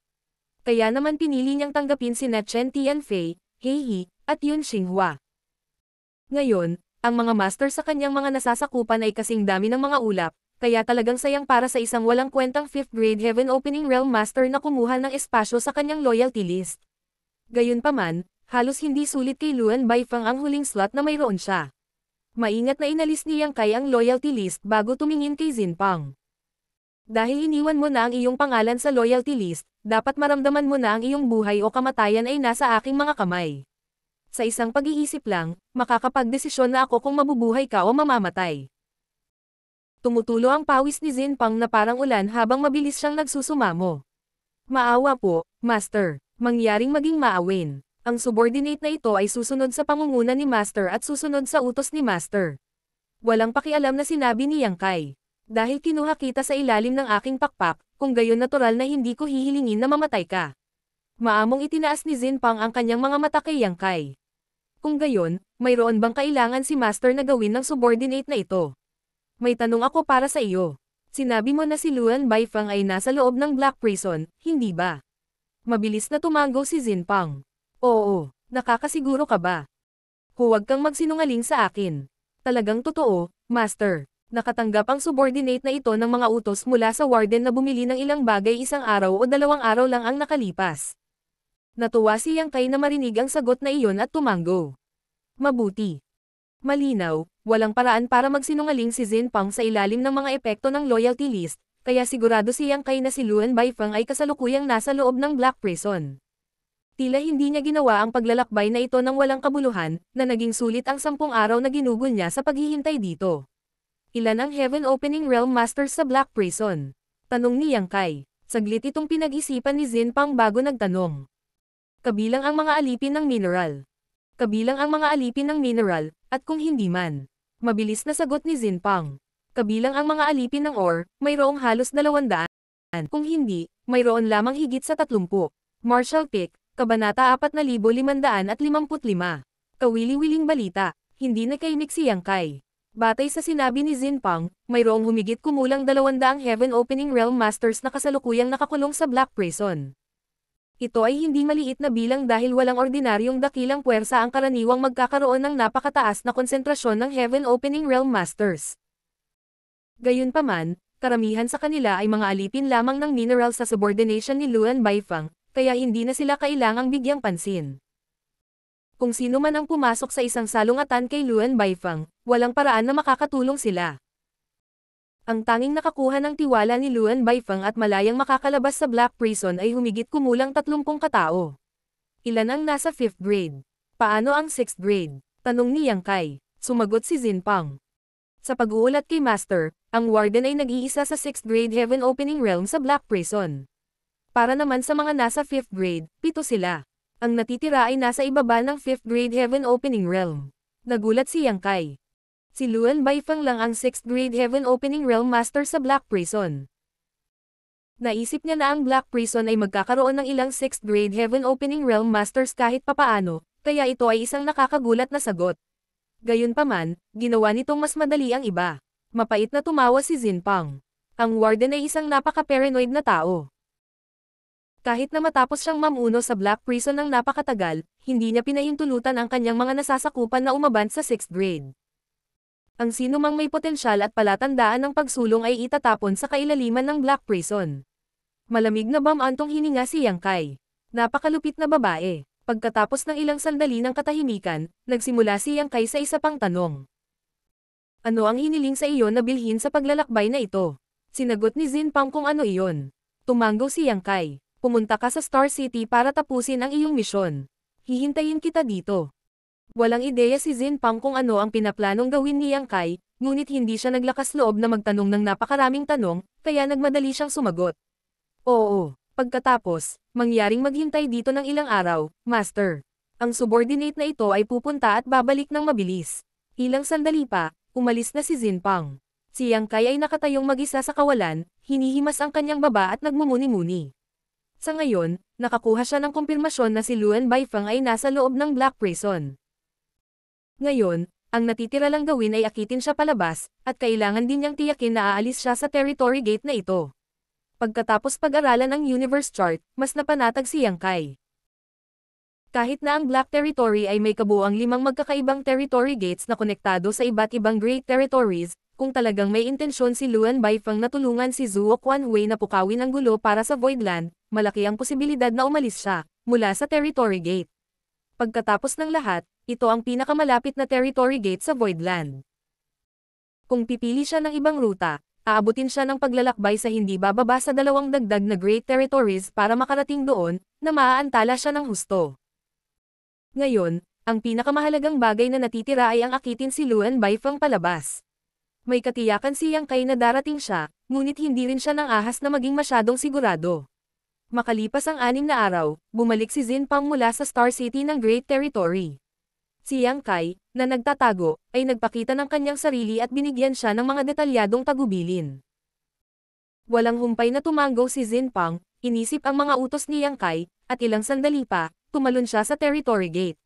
Kaya naman pinili niyang tanggapin sina Chen Tianfei, He He, at Yun Xinghua. Ngayon, ang mga master sa kanyang mga nasasakupan ay kasing dami ng mga ulap, kaya talagang sayang para sa isang walang kwentang 5th grade Heaven Opening Realm Master na kumuha ng espasyo sa kanyang loyalty list. Gayunpaman, halos hindi sulit kay Luan Baifang ang huling slot na mayroon siya. Maingat na inalis ni Yang Kai ang loyalty list bago tumingin kay Xin Pang. Dahil iniwan mo na ang iyong pangalan sa loyalty list, dapat maramdaman mo na ang iyong buhay o kamatayan ay nasa aking mga kamay. Sa isang pag-iisip lang, makakapagdesisyon na ako kung mabubuhay ka o mamamatay. Tumutulo ang pawis ni Xin Pang na parang ulan habang mabilis siyang nagsusumamo. Maawa po, Master. Mangyaring maging maawin. Ang subordinate na ito ay susunod sa pangunguna ni Master at susunod sa utos ni Master. Walang pakialam na sinabi ni Yang Kai. Dahil kinuha kita sa ilalim ng aking pakpak, kung gayon natural na hindi ko hihilingin na mamatay ka. Maamong itinaas ni Xin Pang ang kanyang mga mata kay Yang Kai. Kung gayon, mayroon bang kailangan si Master na gawin ng subordinate na ito? May tanong ako para sa iyo. Sinabi mo na si Luan Baifang ay nasa loob ng Black Prison, hindi ba? Mabilis na tumango si Xin Pang. Oo, nakakasiguro ka ba? Huwag kang magsinungaling sa akin. Talagang totoo, Master. Nakatanggap ang subordinate na ito ng mga utos mula sa warden na bumili ng ilang bagay isang araw o 2 araw lang ang nakalipas. Natuwa si Yang Kai na marinig ang sagot na iyon at tumango. Mabuti. Malinaw, walang paraan para magsinungaling si Xin Pang sa ilalim ng mga epekto ng loyalty list, kaya sigurado si Yang Kai na si Luan Baifang ay kasalukuyang nasa loob ng Black Prison. Tila hindi niya ginawa ang paglalakbay na ito ng walang kabuluhan, na naging sulit ang 10 araw na ginugol niya sa paghihintay dito. Ilan ang Heaven Opening Realm Masters sa Black Prison? Tanong ni Yang Kai. Saglit itong pinag-isipan ni Xin Pang bago nagtanong. Kabilang ang mga alipin ng mineral. Kabilang ang mga alipin ng mineral, at kung hindi man. Mabilis na sagot ni Xin Pang. Kabilang ang mga alipin ng ore, mayroong halos 200. Kung hindi, mayroon lamang higit sa 30. Marshall Pick, Kabanata 4555. Kawili-wiling balita, hindi nakaimik si Yang Kai. Batay sa sinabi ni Xin Pang, mayroong humigit kumulang 200 Heaven Opening Realm Masters na kasalukuyang nakakulong sa Black Prison. Ito ay hindi maliit na bilang dahil walang ordinaryong dakilang puwersa ang karaniwang magkakaroon ng napakataas na konsentrasyon ng Heaven Opening Realm Masters. Gayunpaman, karamihan sa kanila ay mga alipin lamang ng mineral sa subordination ni Luan Baifang, kaya hindi na sila kailangang bigyang pansin. Kung sino man ang pumasok sa isang salungatan kay Luan Baifang, walang paraan na makakatulong sila. Ang tanging nakakuha ng tiwala ni Luan Baifang at malayang makakalabas sa Black Prison ay humigit kumulang 30 katao. Ilan ang nasa 5th grade? Paano ang 6th grade? Tanong ni Yang Kai. Sumagot si Xin Pang. Sa pag-uulat kay Master, ang warden ay nag-iisa sa 6th grade Heaven Opening Realm sa Black Prison. Para naman sa mga nasa 5th grade, 7 sila. Ang natitira ay nasa ibaba ng 5th grade Heaven Opening Realm. Nagulat si Yang Kai. Si Luan Baifang lang ang 6th grade Heaven Opening Realm Master sa Black Prison. Naisip niya na ang Black Prison ay magkakaroon ng ilang 6th grade Heaven Opening Realm Masters kahit papaano, kaya ito ay isang nakakagulat na sagot. Gayunpaman, ginawa nitong mas madali ang iba. Mapait na tumawa si Zinpang. Ang warden ay isang napaka-paranoid na tao. Kahit na matapos siyang mamuno sa Black Prison ng napakatagal, hindi niya pinahintulutan ang kanyang mga nasasakupan na umabant sa 6th grade. Ang sinumang may potensyal at palatandaan ng pagsulong ay itatapon sa kailaliman ng Black Prison. Malamig na bamantong hininga si Yang Kai. Napakalupit na babae. Pagkatapos ng ilang sandali ng katahimikan, nagsimula si Yang Kai sa isa pang tanong. Ano ang hiniling sa iyo na bilhin sa paglalakbay na ito? Sinagot ni Zinpang kung ano iyon. Tumanggo si Yang Kai. Pumunta ka sa Star City para tapusin ang iyong misyon. Hihintayin kita dito. Walang ideya si Zinpang kung ano ang pinaplanong gawin ni Yang Kai, ngunit hindi siya naglakas loob na magtanong ng napakaraming tanong, kaya nagmadali siyang sumagot. Oo, pagkatapos, mangyaring maghintay dito ng ilang araw, Master. Ang subordinate na ito ay pupunta at babalik ng mabilis. Ilang sandali pa, umalis na si Zinpang. Si Yang Kai ay nakatayong mag-isa sa kawalan, hinihimas ang kanyang baba at nagmumuni-muni. Sa ngayon, nakakuha siya ng kumpirmasyon na si Luan Baifeng ay nasa loob ng Black Prison. Ngayon, ang natitira lang gawin ay akitin siya palabas, at kailangan din niyang tiyakin na aalis siya sa territory gate na ito. Pagkatapos pag-aralan ang universe chart, mas napanatag si Yang Kai. Kahit na ang Black Territory ay may kabuuang 5 magkakaibang territory gates na konektado sa iba't ibang Great Territories, kung talagang may intensyon si Luan Baifeng na tulungan si Zhuo Quanhui na pukawin ang gulo para sa Voidland, malaki ang posibilidad na umalis siya, mula sa Territory Gate. Pagkatapos ng lahat, ito ang pinakamalapit na Territory Gate sa Voidland. Kung pipili siya ng ibang ruta, aabutin siya ng paglalakbay sa hindi bababa sa 2 dagdag na Great Territories para makarating doon, na maaantala siya ng husto. Ngayon, ang pinakamahalagang bagay na natitira ay ang akitin si Luan Baifeng palabas. May katiyakan si Yang Kai na darating siya, ngunit hindi rin siya nang ahas na maging masyadong sigurado. Makalipas ang 6 na araw, bumalik si Zinpang mula sa Star City ng Great Territory. Si Yang Kai, na nagtatago, ay nagpakita ng kanyang sarili at binigyan siya ng mga detalyadong tagubilin. Walang humpay na tumanggo si Zinpang, inisip ang mga utos ni Yang Kai, at ilang sandali pa, tumalon siya sa Territory Gate.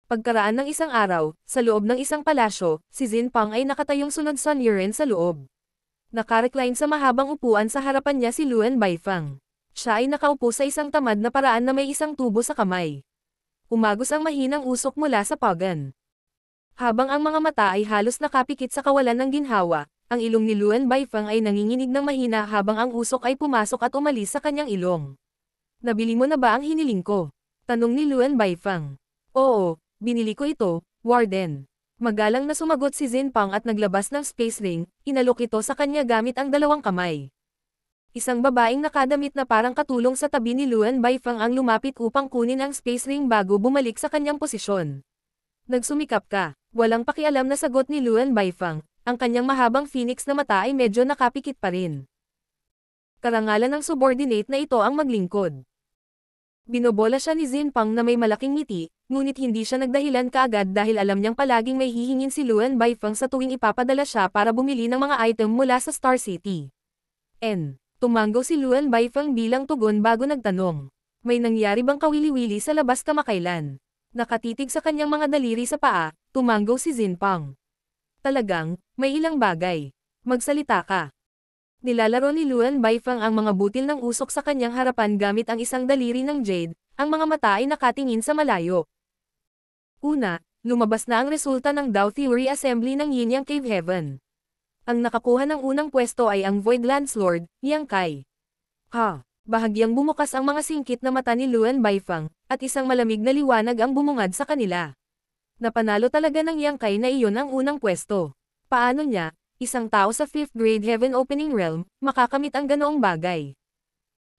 Pagkaraan ng isang araw, sa loob ng isang palasyo, si Zinpang ay nakatayong sunod sa Niren sa loob. Nakarecline sa mahabang upuan sa harapan niya si Luan Baifeng. Siya ay nakaupo sa isang tamad na paraan na may isang tubo sa kamay. Umagos ang mahinang usok mula sa pagan. Habang ang mga mata ay halos nakapikit sa kawalan ng ginhawa, ang ilong ni Luan Baifeng ay nanginginig ng mahina habang ang usok ay pumasok at umalis sa kanyang ilong. Nabili mo na ba ang hiniling ko? Tanong ni Luan Baifeng. Oo, binili ko ito, Warden. Magalang na sumagot si Zinpang at naglabas ng space ring, inalok ito sa kanya gamit ang 2 kamay. Isang babaeng nakadamit na parang katulong sa tabi ni Luan Baifeng ang lumapit upang kunin ang space ring bago bumalik sa kanyang posisyon. Nagsumikap ka, walang pakialam na sagot ni Luan Baifeng, ang kanyang mahabang phoenix na mata ay medyo nakapikit pa rin. Karangalan ng subordinate na ito ang maglingkod. Binobola siya ni Zinpang na may malaking ngiti, ngunit hindi siya nagdahilan kaagad dahil alam niyang palaging may hihingin si Luan Baifeng sa tuwing ipapadala siya para bumili ng mga item mula sa Star City. Tumanggo si Luan Baifeng bilang tugon bago nagtanong. May nangyari bang kawili-wili sa labas kamakailan? Nakatitig sa kanyang mga daliri sa paa, tumanggo si Zinpang. Talagang, may ilang bagay. Magsalita ka. Nilalaro ni Luan Baifeng ang mga butil ng usok sa kanyang harapan gamit ang isang daliri ng jade, ang mga mata ay nakatingin sa malayo. Una, lumabas na ang resulta ng Dao Theory Assembly ng Yinyang Cave Heaven. Ang nakakuha ng unang pwesto ay ang Voidlands Lord, Yang Kai. Bahagyang bumukas ang mga singkit na mata ni Luan Baifeng, at isang malamig na liwanag ang bumungad sa kanila. Napanalo talaga ng Yang Kai na iyon ang unang pwesto. Paano niya, isang tao sa 5th grade Heaven Opening Realm, makakamit ang ganoong bagay?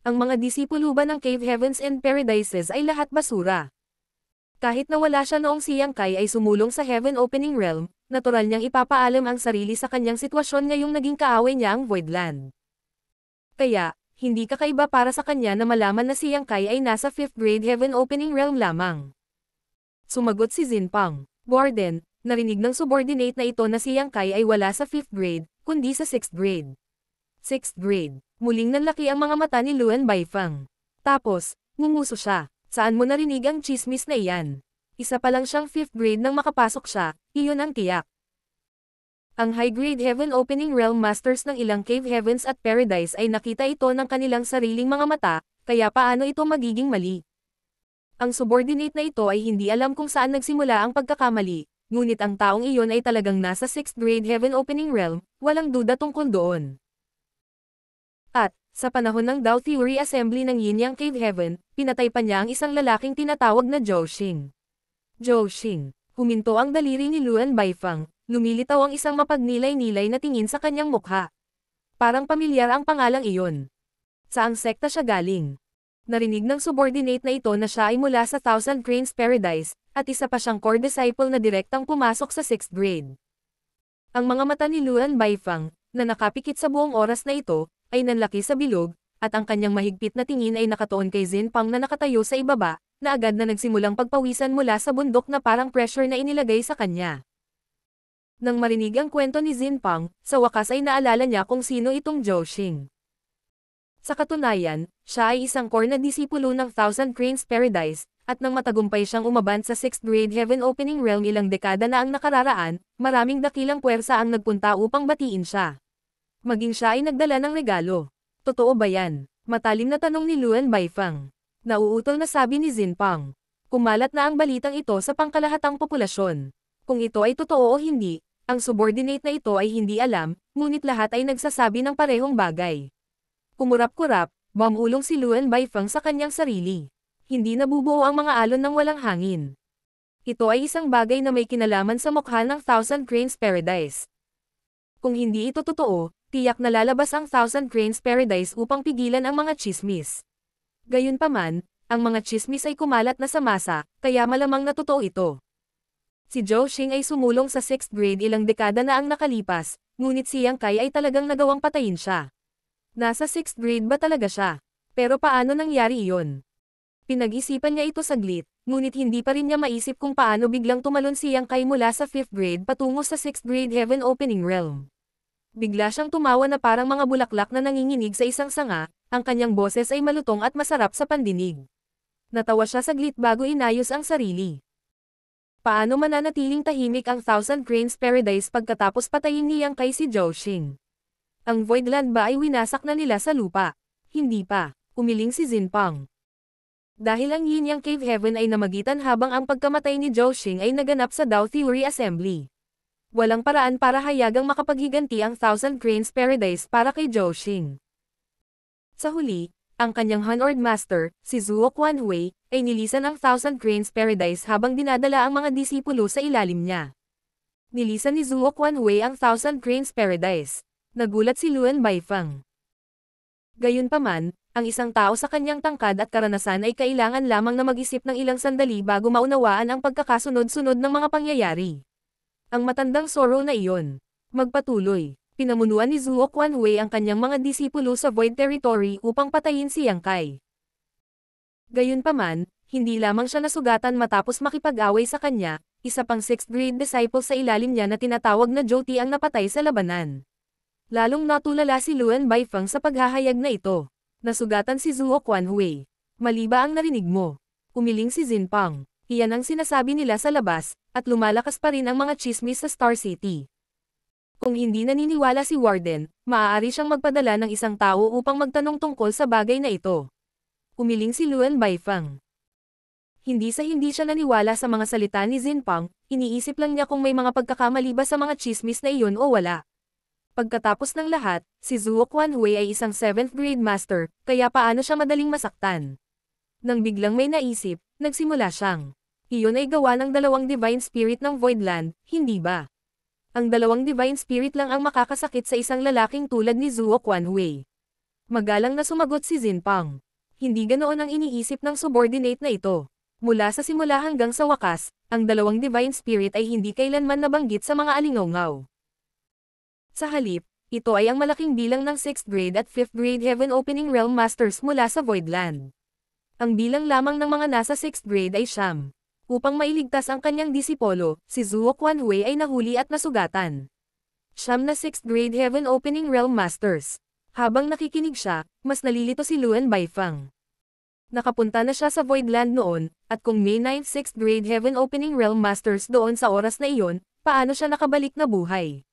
Ang mga disipulo ba ng Cave Heavens and Paradises ay lahat basura. Kahit na wala siya noong si Yang Kai ay sumulong sa Heaven Opening Realm, natural niyang ipapaalam ang sarili sa kanyang sitwasyon ngayong naging kaaway niya ang Voidland. Kaya, hindi kakaiba para sa kanya na malaman na si Yang Kai ay nasa 5th grade Heaven Opening Realm lamang. Sumagot si Zinpang. Warden, narinig ng subordinate na ito na si Yang Kai ay wala sa 5th grade, kundi sa 6th grade. 6th grade. Muling nanlaki ang mga mata ni Luan Baifeng. Tapos, ngumuso siya. Saan mo narinig ang chismis na iyan? Isa pa lang siyang 5th grade nang makapasok siya, iyon ang tiyak. Ang high-grade Heaven Opening Realm Masters ng ilang Cave Heavens at Paradise ay nakita ito ng kanilang sariling mga mata, kaya paano ito magiging mali? Ang subordinate na ito ay hindi alam kung saan nagsimula ang pagkakamali, ngunit ang taong iyon ay talagang nasa 6th grade Heaven Opening Realm, walang duda tungkol doon. At, sa panahon ng Dao Theory Assembly ng Yinyang Cave Heaven, pinatay pa niya ang isang lalaking tinatawag na Zhou Xing. Zhou Xing. Huminto ang daliri ni Luan Baifeng, lumilitaw ang isang mapagnilay-nilay na tingin sa kanyang mukha. Parang pamilyar ang pangalang iyon. Saang sekta siya galing? Narinig ng subordinate na ito na siya ay mula sa Thousand Cranes Paradise, at isa pa siyang core disciple na direktang pumasok sa 6th grade. Ang mga mata ni Luan Baifeng, na nakapikit sa buong oras na ito, ay nanlaki sa bilog, at ang kanyang mahigpit na tingin ay nakatuon kay Xinpang na nakatayo sa ibaba, na agad na nagsimulang pagpawisan mula sa bundok na parang pressure na inilagay sa kanya. Nang marinig ang kwento ni Xinpang, sa wakas ay naalala niya kung sino itong Zhou Xing. Sa katunayan, siya ay isang core na disipulo ng Thousand Cranes Paradise, at nang matagumpay siyang umaban sa 6th grade Heaven Opening Realm ilang dekada na ang nakararaan, maraming dakilang puwersa ang nagpunta upang batiin siya. Maging siya ay nagdala ng regalo. Totoo ba yan? Matalim na tanong ni Luan Baifeng. Nauutol na sabi ni Xinpang. Kumalat na ang balitang ito sa pangkalahatang populasyon. Kung ito ay totoo o hindi, ang subordinate na ito ay hindi alam, ngunit lahat ay nagsasabi ng parehong bagay. Kumurap-kurap, mamulong si Luan Baifeng sa kanyang sarili. Hindi nabubuo ang mga alon ng walang hangin. Ito ay isang bagay na may kinalaman sa mukha ng Thousand Cranes Paradise. Kung hindi ito totoo, tiyak na lalabas ang Thousand Cranes Paradise upang pigilan ang mga chismis. Gayunpaman, ang mga chismis ay kumalat na sa masa, kaya malamang na totoo ito. Si Zhou Xing ay sumulong sa 6th grade ilang dekada na ang nakalipas, ngunit si Yang Kai ay talagang nagawang patayin siya. Nasa 6th grade ba talaga siya? Pero paano nangyari iyon? Pinag-isipan niya ito saglit, ngunit hindi pa rin niya maisip kung paano biglang tumalon si Yang Kai mula sa 5th grade patungo sa 6th grade Heaven Opening Realm. Bigla siyang tumawa na parang mga bulaklak na nanginginig sa isang sanga, ang kanyang boses ay malutong at masarap sa pandinig. Natawa siya saglit bago inayos ang sarili. Paano mananatiling tahimik ang Thousand Cranes Paradise pagkatapos patayin ni Yang Kai si Zhou Xing? Ang Voidland ba ay winasak na nila sa lupa? Hindi pa, umiling si Xinpang. Dahil ang Yinyang Cave Heaven ay namagitan habang ang pagkamatay ni Zhou Xing ay naganap sa Dao Theory Assembly. Walang paraan para hayagang makapaghiganti ang Thousand Cranes Paradise para kay Zhou Xing. Sa huli, ang kanyang Honored Master, si Zuo Quanhui, ay nilisan ang Thousand Cranes Paradise habang dinadala ang mga disipulo sa ilalim niya. Nilisan ni Zuo Quanhui ang Thousand Cranes Paradise. Nagulat si Luan Baifeng. Gayunpaman, ang isang tao sa kanyang tangkad at karanasan ay kailangan lamang na mag-isip ng ilang sandali bago maunawaan ang pagkakasunod-sunod ng mga pangyayari. Ang matandang Zoro na iyon. Magpatuloy. Pinamunuan ni Zuo Quanhui ang kanyang mga disipulo sa Void Territory upang patayin si Yang Kai. Gayunpaman, hindi lamang siya nasugatan matapos makipag-away sa kanya, isa pang 6th grade disciple sa ilalim niya na tinatawag na Jyoti ang napatay sa labanan. Lalong natulala si Luan Baifeng sa paghahayag na ito. Nasugatan si Zuo Quanhui. Mali ba ang narinig mo? Umiling si Xinpang. Iyan ang sinasabi nila sa labas, at lumalakas pa rin ang mga chismis sa Star City. Kung hindi naniniwala si Warden, maaari siyang magpadala ng isang tao upang magtanong tungkol sa bagay na ito. Umiling si Luan Baifeng. Hindi siya naniwala sa mga salita ni Xinpang, iniisip lang niya kung may mga pagkakamali ba sa mga chismis na iyon o wala. Pagkatapos ng lahat, si Zuo Quanhui ay isang 7th grade master, kaya paano siya madaling masaktan? Nang biglang may naisip, nagsimula siyang. Iyon ay gawa ng dalawang Divine Spirit ng Voidland, hindi ba? Ang dalawang Divine Spirit lang ang makakasakit sa isang lalaking tulad ni Zuo Quanhui. Magalang na sumagot si Xinpang. Hindi ganoon ang iniisip ng subordinate na ito. Mula sa simula hanggang sa wakas, ang dalawang Divine Spirit ay hindi kailanman nabanggit sa mga alingawngaw. Sa halip, ito ay ang malaking bilang ng 6th grade at 5th grade Heaven Opening Realm Masters mula sa Voidland. Ang bilang lamang ng mga nasa 6th grade ay siyam. Upang mailigtas ang kanyang disipolo, si Zuo Quanhui ay nahuli at nasugatan. Siyam na 6th grade Heaven Opening Realm Masters. Habang nakikinig siya, mas nalilito si Luan Baifeng. Nakapunta na siya sa Voidland noon, at kung May 9 6th grade Heaven Opening Realm Masters doon sa oras na iyon, paano siya nakabalik na buhay?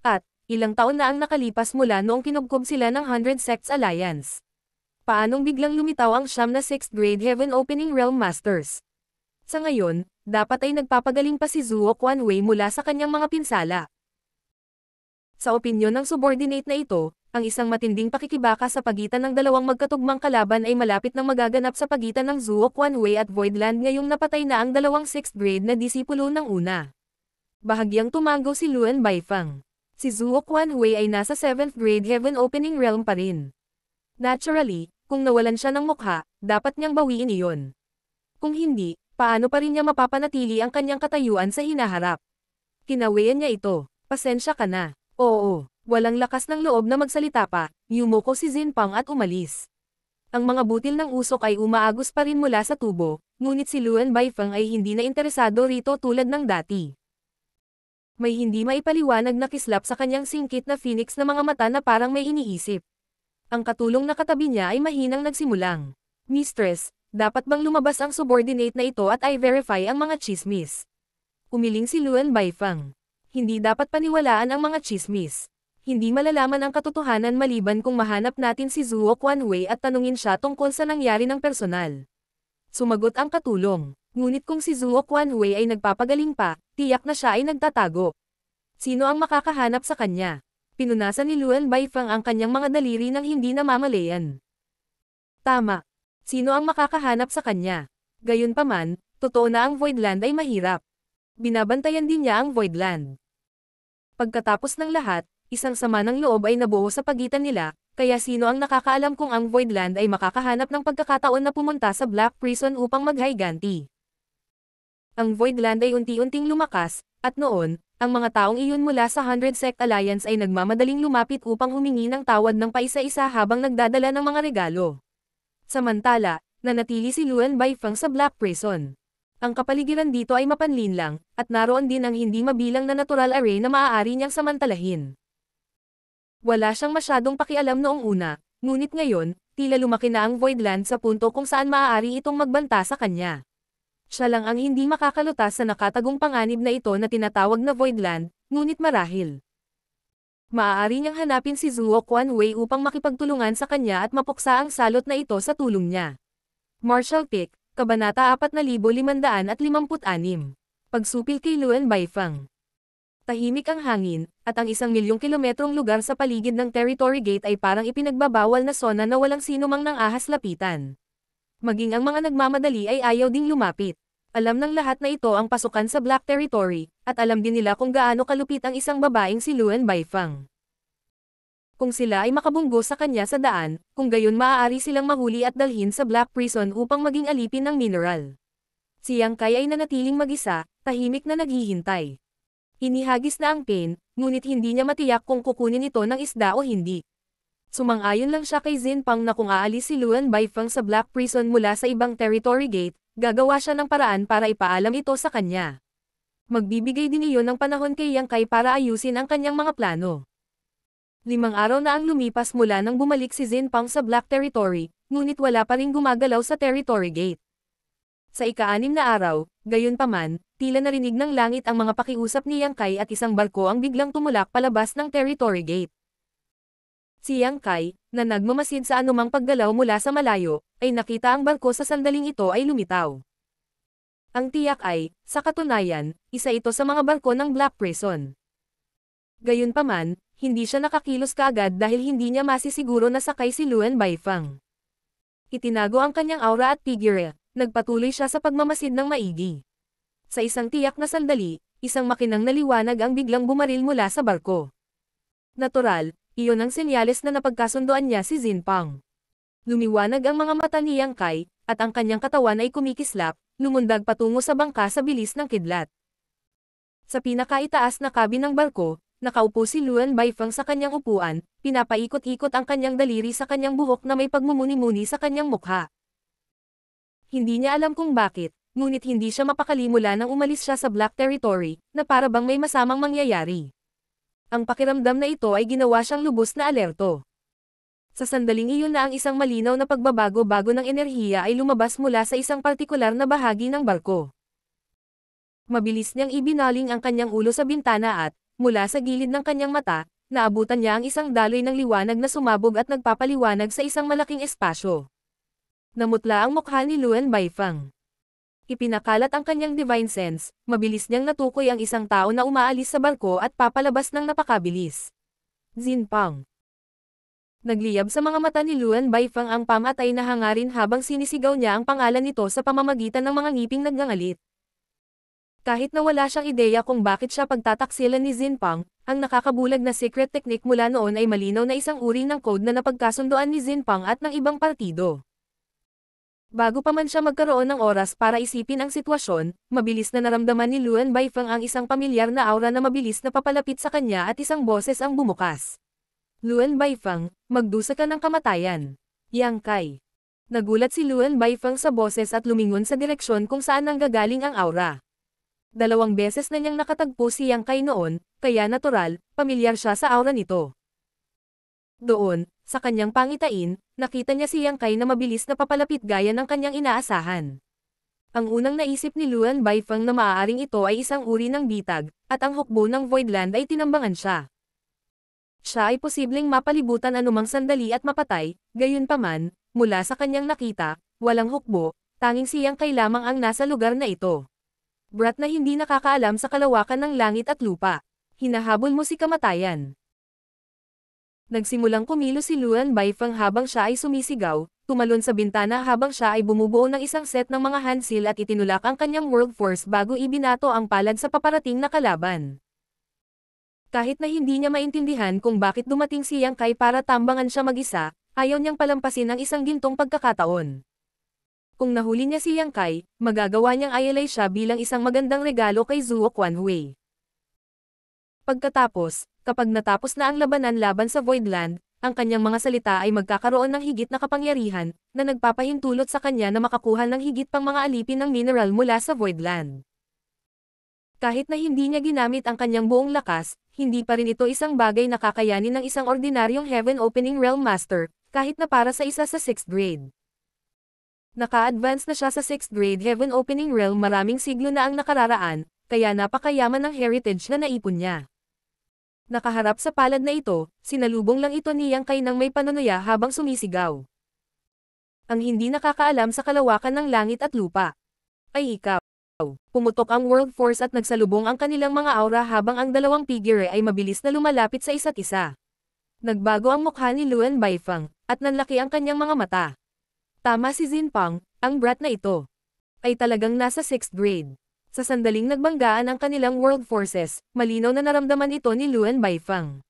At, ilang taon na ang nakalipas mula noong kinubkob sila ng 100 Sects Alliance. Paanong biglang lumitaw ang siyam na 6th grade Heaven Opening Realm Masters? Sa ngayon, dapat ay nagpapagaling pa si Zuo Quanwei mula sa kanyang mga pinsala. Sa opinyon ng subordinate na ito, ang isang matinding pakikibaka sa pagitan ng dalawang magkatugmang kalaban ay malapit nang magaganap sa pagitan ng Zuo Quanwei at Voidland ngayong napatay na ang dalawang 6th grade na disipulo ng una. Bahagyang tumango si Luan Baifeng. Si Zuo Quanwei ay nasa 7th grade Heaven Opening Realm pa rin. Naturally, kung nawalan siya ng mukha, dapat niyang bawiin iyon. Kung hindi, paano pa rin niya mapapanatili ang kanyang katayuan sa hinaharap? Kinawian niya ito. Pasensya ka na. Oo, walang lakas ng loob na magsalita pa, yumuko si Zinpang at umalis. Ang mga butil ng usok ay umaagos pa rin mula sa tubo, ngunit si Luan Baifeng ay hindi na interesado rito tulad ng dati. May hindi maipaliwanag na kislap sa kanyang singkit na phoenix na mga mata na parang may iniisip. Ang katulong na katabi niya ay mahinang nagsimulang. Mistress, dapat bang lumabas ang subordinate na ito at i-verify ang mga chismis? Umiling si Luan Baifeng. Hindi dapat paniwalaan ang mga chismis. Hindi malalaman ang katotohanan maliban kung mahanap natin si Zuo Quanwei at tanungin siya tungkol sa nangyari ng personal. Sumagot ang katulong. Ngunit kung si Zuo Quanwei ay nagpapagaling pa, tiyak na siya ay nagtatago. Sino ang makakahanap sa kanya? Pinunasan ni Luan Baifeng ang kanyang mga daliri nang hindi namamalayan. Tama. Sino ang makakahanap sa kanya? Gayunpaman, totoo na ang Voidland ay mahirap. Binabantayan din niya ang Voidland. Pagkatapos ng lahat, isang sama ng loob ay nabuo sa pagitan nila, kaya sino ang nakakaalam kung ang Voidland ay makakahanap ng pagkakataon na pumunta sa Black Prison upang maghiganti. Ang Voidland ay unti-unting lumakas, at noon, ang mga taong iyon mula sa 100 Sect Alliance ay nagmamadaling lumapit upang humingi ng tawad ng paisa-isa habang nagdadala ng mga regalo. Samantala, nanatili si Luan Baifeng sa Black Prison. Ang kapaligiran dito ay mapanlinlang, at naroon din ang hindi mabilang na natural array na maaari niyang samantalahin. Wala siyang masyadong pakialam noong una, ngunit ngayon, tila lumaki na ang Voidland sa punto kung saan maaari itong magbanta sa kanya. Siya lang ang hindi makakalutas sa nakatagong panganib na ito na tinatawag na Voidland, ngunit marahil. Maaari niyang hanapin si Zuo Quanwei upang makipagtulungan sa kanya at mapuksa ang salot na ito sa tulong niya. Martial Pick, Kabanata 4556. Pagsupil kay Luan Baifeng. Tahimik ang hangin, at ang 1,000,000 kilometrong lugar sa paligid ng Territory Gate ay parang ipinagbabawal na sona na walang sinumang nang ahas lapitan. Maging ang mga nagmamadali ay ayaw ding lumapit. Alam ng lahat na ito ang pasukan sa Black Territory, at alam din nila kung gaano kalupit ang isang babaeng si Luan Baifeng. Kung sila ay makabunggo sa kanya sa daan, kung gayon maaari silang mahuli at dalhin sa Black Prison upang maging alipin ng mineral. Si Yang Kai ay nanatiling mag-isa, tahimik na naghihintay. Inihagis na ang pain, ngunit hindi niya matiyak kung kukunin ito ng isda o hindi. Sumang-ayon lang siya kay Zinpang na kung aalis si Luan Baifeng sa Black Prison mula sa ibang Territory Gate, gagawa siya ng paraan para ipaalam ito sa kanya. Magbibigay din iyon ng panahon kay Yang Kai para ayusin ang kanyang mga plano. 5 araw na ang lumipas mula nang bumalik si Zinpang sa Black Territory, ngunit wala pa ring gumagalaw sa Territory Gate. Sa ika-6 na araw, gayunpaman, tila narinig ng langit ang mga pakiusap ni Yang Kai at isang barko ang biglang tumulak palabas ng Territory Gate. Si Yang Kai, na nagmamasid sa anumang paggalaw mula sa malayo, ay nakita ang barko sa sandaling ito ay lumitaw. Ang tiyak ay, sa katunayan, isa ito sa mga barko ng Black Prison. Gayunpaman, hindi siya nakakilos kaagad dahil hindi niya masisiguro na sakay si Luan Baifeng. Itinago ang kanyang aura at figure, nagpatuloy siya sa pagmamasid ng maigi. Sa isang tiyak na sandali, isang makinang na liwanag ang biglang bumaril mula sa barko. Natural, iyon ang senyales na napagkasundoan niya si Zinpang. Lumiwanag ang mga mata ni Yang Kai, at ang kanyang katawan ay kumikislap, lumundag patungo sa bangka sa bilis ng kidlat. Sa pinakaitaas na kabin ng barko, nakaupo si Luan Baifeng sa kanyang upuan, pinapaikot-ikot ang kanyang daliri sa kanyang buhok na may pagmumuni-muni sa kanyang mukha. Hindi niya alam kung bakit, ngunit hindi siya mapakali mula nang umalis siya sa Black Territory, na para bang may masamang mangyayari. Ang pakiramdam na ito ay ginawa siyang lubos na alerto. Sa sandaling iyon na ang isang malinaw na pagbabago-bago ng enerhiya ay lumabas mula sa isang partikular na bahagi ng barko. Mabilis niyang ibinaling ang kanyang ulo sa bintana at, mula sa gilid ng kanyang mata, naabutan niya ang isang daloy ng liwanag na sumabog at nagpapaliwanag sa isang malaking espasyo. Namutla ang mukha ni Luan Baifeng. Ipinakalat ang kanyang divine sense, mabilis niyang natukoy ang isang tao na umaalis sa barko at papalabas ng napakabilis. Zinpang. Nagliyab sa mga mata ni Luan Baifeng ang pamatay na hangarin habang sinisigaw niya ang pangalan nito sa pamamagitan ng mga ngiping nagngangalit. Kahit na wala siyang ideya kung bakit siya pagtataksilan ni Zinpang, ang nakakabulag na secret technique mula noon ay malinaw na isang uri ng code na napagkasunduan ni Zinpang at ng ibang partido. Bago pa man siya magkaroon ng oras para isipin ang sitwasyon, mabilis na naramdaman ni Luan Baifeng ang isang pamilyar na aura na mabilis na papalapit sa kanya at isang boses ang bumukas. Luan Baifeng, magdusa ka ng kamatayan. Yang Kai. Nagulat si Luan Baifeng sa boses at lumingon sa direksyon kung saan nanggagaling ang aura. 2 beses na niyang nakatagpo si Yang Kai noon, kaya natural, pamilyar siya sa aura nito. Doon, sa kanyang pangitain, nakita niya si Yang Kai na mabilis na papalapit gaya ng kanyang inaasahan. Ang unang naisip ni Luan Baifeng na maaaring ito ay isang uri ng bitag, at ang hukbo ng Voidland ay tinambangan siya. Siya ay posibleng mapalibutan anumang sandali at mapatay, gayunpaman, mula sa kanyang nakita, walang hukbo, tanging si Yang Kai lamang ang nasa lugar na ito. Brat na hindi nakakaalam sa kalawakan ng langit at lupa. Hinahabol mo si kamatayan. Nagsimulang kumilos si Luan Baifeng habang siya ay sumisigaw, tumalon sa bintana habang siya ay bumubuo ng isang set ng mga handsil at itinulak ang kanyang world force bago ibinato ang palad sa paparating na kalaban. Kahit na hindi niya maintindihan kung bakit dumating si Yang Kai para tambangan siya mag-isa, ayaw niyang palampasin ang isang gintong pagkakataon. Kung nahuli niya si Yang Kai, magagawa niyang ialay siya bilang isang magandang regalo kay Zhuo Quanhui. Pagkatapos, kapag natapos na ang labanan laban sa Voidland, ang kanyang mga salita ay magkakaroon ng higit na kapangyarihan, na nagpapahintulot sa kanya na makakuha ng higit pang mga alipin ng mineral mula sa Voidland. Kahit na hindi niya ginamit ang kanyang buong lakas, hindi pa rin ito isang bagay na kakayanin ng isang ordinaryong Heaven Opening Realm Master, kahit na para sa isa sa 6th grade. Naka-advance na siya sa 6th grade Heaven Opening Realm maraming siglo na ang nakararaan, kaya napakayaman ng heritage na naipon niya. Nakaharap sa palad na ito, sinalubong lang ito ni Yang Kai ng may panunuya habang sumisigaw. Ang hindi nakakaalam sa kalawakan ng langit at lupa. Ay ikaw. Pumutok ang World Force at nagsalubong ang kanilang mga aura habang ang dalawang figure ay mabilis na lumalapit sa isa't isa. Nagbago ang mukha ni Luan Baifeng, at nanlaki ang kanyang mga mata. Tama si Zinpang, ang brat na ito. Ay talagang nasa 6th grade. Sa sandaling nagbanggaan ang kanilang world forces, malinaw na naramdaman ito ni Luan Baifeng.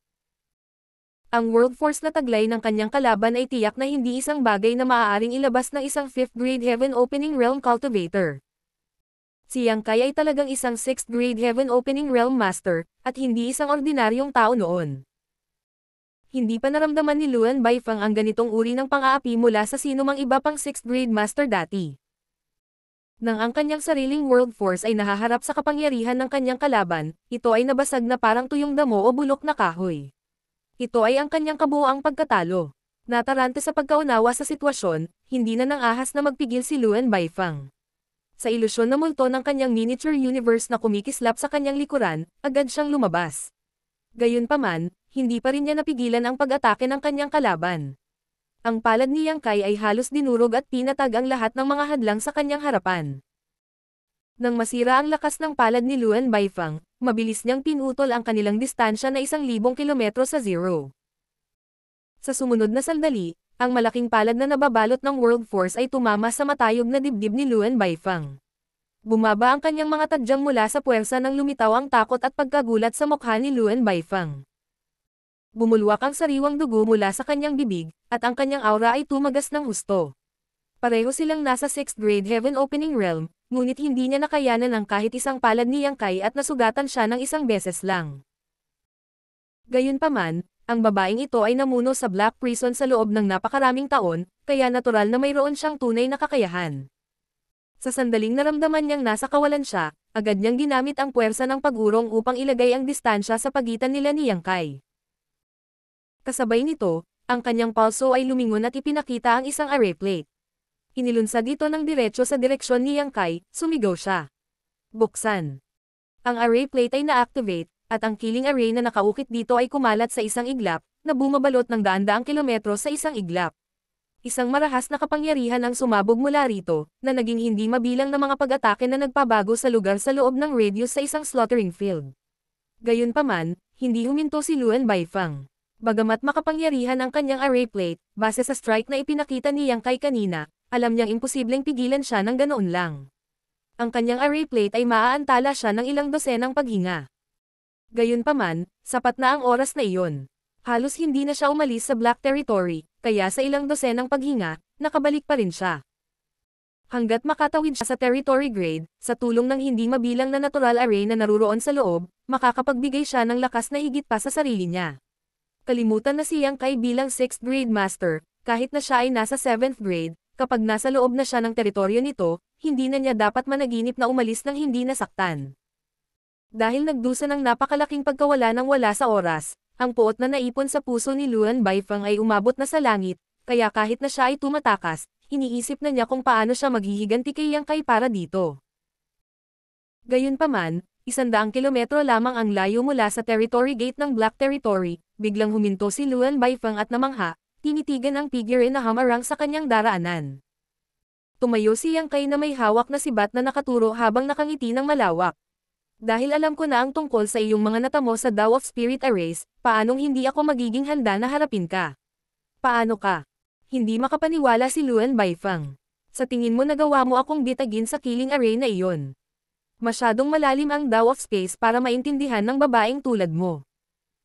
Ang world force na taglay ng kanyang kalaban ay tiyak na hindi isang bagay na maaaring ilabas ng isang 5th grade Heaven Opening Realm Cultivator. Si Yang Kai ay talagang isang 6th grade Heaven Opening Realm Master, at hindi isang ordinaryong tao noon. Hindi pa naramdaman ni Luan Baifeng ang ganitong uri ng pang-aapi mula sa sinumang iba pang 6th grade master dati. Nang ang kanyang sariling world force ay nahaharap sa kapangyarihan ng kanyang kalaban, ito ay nabasag na parang tuyong damo o bulok na kahoy. Ito ay ang kanyang kabuuang pagkatalo. Natarante sa pagkaunawa sa sitwasyon, hindi na nang ahas na magpigil si Luan Baifeng. Sa ilusyon na multo ng kanyang miniature universe na kumikislap sa kanyang likuran, agad siyang lumabas. Gayunpaman, hindi pa rin niya napigilan ang pag-atake ng kanyang kalaban. Ang palad ni Yang Kai ay halos dinurog at pinatag ang lahat ng mga hadlang sa kanyang harapan. Nang masira ang lakas ng palad ni Luan Baifeng, mabilis niyang pinutol ang kanilang distansya na 1,000 kilometro sa zero. Sa sumunod na sandali, ang malaking palad na nababalot ng World Force ay tumama sa matayog na dibdib ni Luan Baifeng. Bumaba ang kanyang mga tadyang mula sa puwersa nang lumitaw ang takot at pagkagulat sa mukha ni Luan Baifeng. Bumulwak ang sariwang dugo mula sa kanyang bibig, at ang kanyang aura ay tumagas ng husto. Pareho silang nasa 6th grade Heaven Opening Realm, ngunit hindi niya nakayanan ang kahit isang palad ni Yang Kai at nasugatan siya ng isang beses lang. Gayunpaman, ang babaeng ito ay namuno sa Black Prison sa loob ng napakaraming taon, kaya natural na mayroon siyang tunay na kakayahan. Sa sandaling naramdaman niyang nasa kawalan siya, agad niyang ginamit ang puwersa ng pag-urong upang ilagay ang distansya sa pagitan nila ni Yang Kai. Kasabay nito, Ang kanyang pulso ay lumingon at ipinakita ang isang array plate. Inilunsad ito ng diretso sa direksyon ni Yang Kai, sumigaw siya. Buksan. Ang array plate ay na-activate, at ang killing array na nakaukit dito ay kumalat sa isang iglap, na bumabalot ng daan-daang kilometro sa isang iglap. Isang marahas na kapangyarihan ang sumabog mula rito, na naging hindi mabilang na mga pag-atake na nagpabago sa lugar sa loob ng radius sa isang slaughtering field. Gayunpaman, hindi huminto si Luan Baifeng. Bagamat makapangyarihan ang kanyang array plate, base sa strike na ipinakita ni Yang Kai kanina, alam niyang imposibleng pigilan siya ng ganoon lang. Ang kanyang array plate ay maaantala siya ng ilang dosenang paghinga. Gayunpaman, sapat na ang oras na iyon. Halos hindi na siya umalis sa Black Territory, kaya sa ilang dosenang paghinga, nakabalik pa rin siya. Hanggat makatawid siya sa territory grade, sa tulong ng hindi mabilang na natural array na naruroon sa loob, makakapagbigay siya ng lakas na higit pa sa sarili niya. Kalimutan na si Yang Kai bilang 6th grade master, kahit na siya ay nasa 7th grade, kapag nasa loob na siya ng teritoryo nito, hindi na niya dapat managinip na umalis ng hindi nasaktan. Dahil nagdusa ng napakalaking pagkawala ng wala sa oras, ang puot na naipon sa puso ni Luan Baifeng ay umabot na sa langit, kaya kahit na siya ay tumatakas, iniisip na niya kung paano siya maghihiganti kay Yang Kai para dito. Gayunpaman, 100 kilometro lamang ang layo mula sa territory gate ng Black Territory, biglang huminto si Luan Baifeng at namangha, tinitigan ang figure na hamarang sa kanyang daraanan. Tumayo si Yang Kai na may hawak na sibat na nakaturo habang nakangiti ng malawak. Dahil alam ko na ang tungkol sa iyong mga natamo sa Tao of Spirit Arrays, paanong hindi ako magiging handa na harapin ka? Paano ka? Hindi makapaniwala si Luan Baifeng. Sa tingin mo nagawa mo akong bitagin sa killing array na iyon. Masyadong malalim ang Tao of Space para maintindihan ng babaeng tulad mo.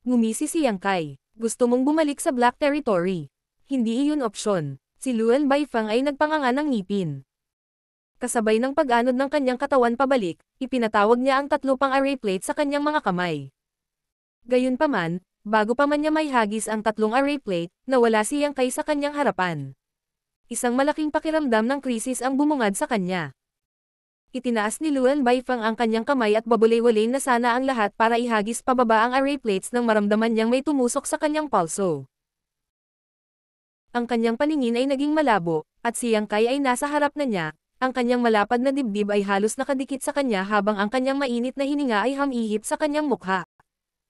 Ngumisi si Yang Kai. Gusto mong bumalik sa Black Territory. Hindi iyon opsyon. Si Luan Baifeng ay nagpanganga ng ngipin. Kasabay ng pag-anod ng kanyang katawan pabalik, ipinatawag niya ang 3 pang array plate sa kanyang mga kamay. Gayunpaman, bago pa man niya may hagis ang 3 array plate, nawala si Yang Kai sa kanyang harapan. Isang malaking pakiramdam ng krisis ang bumungad sa kanya. Itinaas ni Luan Baifeng ang kanyang kamay at babulay-walay na sana ang lahat para ihagis pababa ang array plates nang maramdaman niyang may tumusok sa kanyang pulso. Ang kanyang paningin ay naging malabo, at si Yang Kai ay nasa harap na niya, ang kanyang malapad na dibdib ay halos nakadikit sa kanya habang ang kanyang mainit na hininga ay hamihip sa kanyang mukha.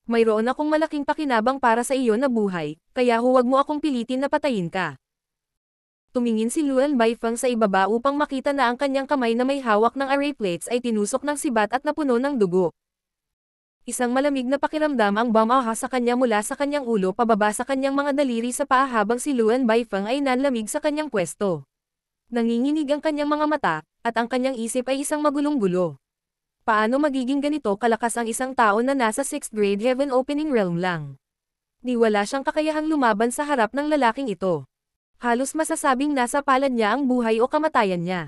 Mayroon akong malaking pakinabang para sa iyo na buhay, kaya huwag mo akong pilitin na patayin ka. Tumingin si Luan Baifeng sa ibaba upang makita na ang kanyang kamay na may hawak ng array plates ay tinusok ng sibat at napuno ng dugo. Isang malamig na pakiramdam ang bumaha sa kanya mula sa kanyang ulo pababa sa kanyang mga daliri sa paa habang si Luan Baifeng ay nanlamig sa kanyang pwesto. Nanginginig ang kanyang mga mata, at ang kanyang isip ay isang magulong-gulo. Paano magiging ganito kalakas ang isang tao na nasa 6th grade heaven opening realm lang? Di wala siyang kakayahang lumaban sa harap ng lalaking ito. Halos masasabing nasa palad niya ang buhay o kamatayan niya.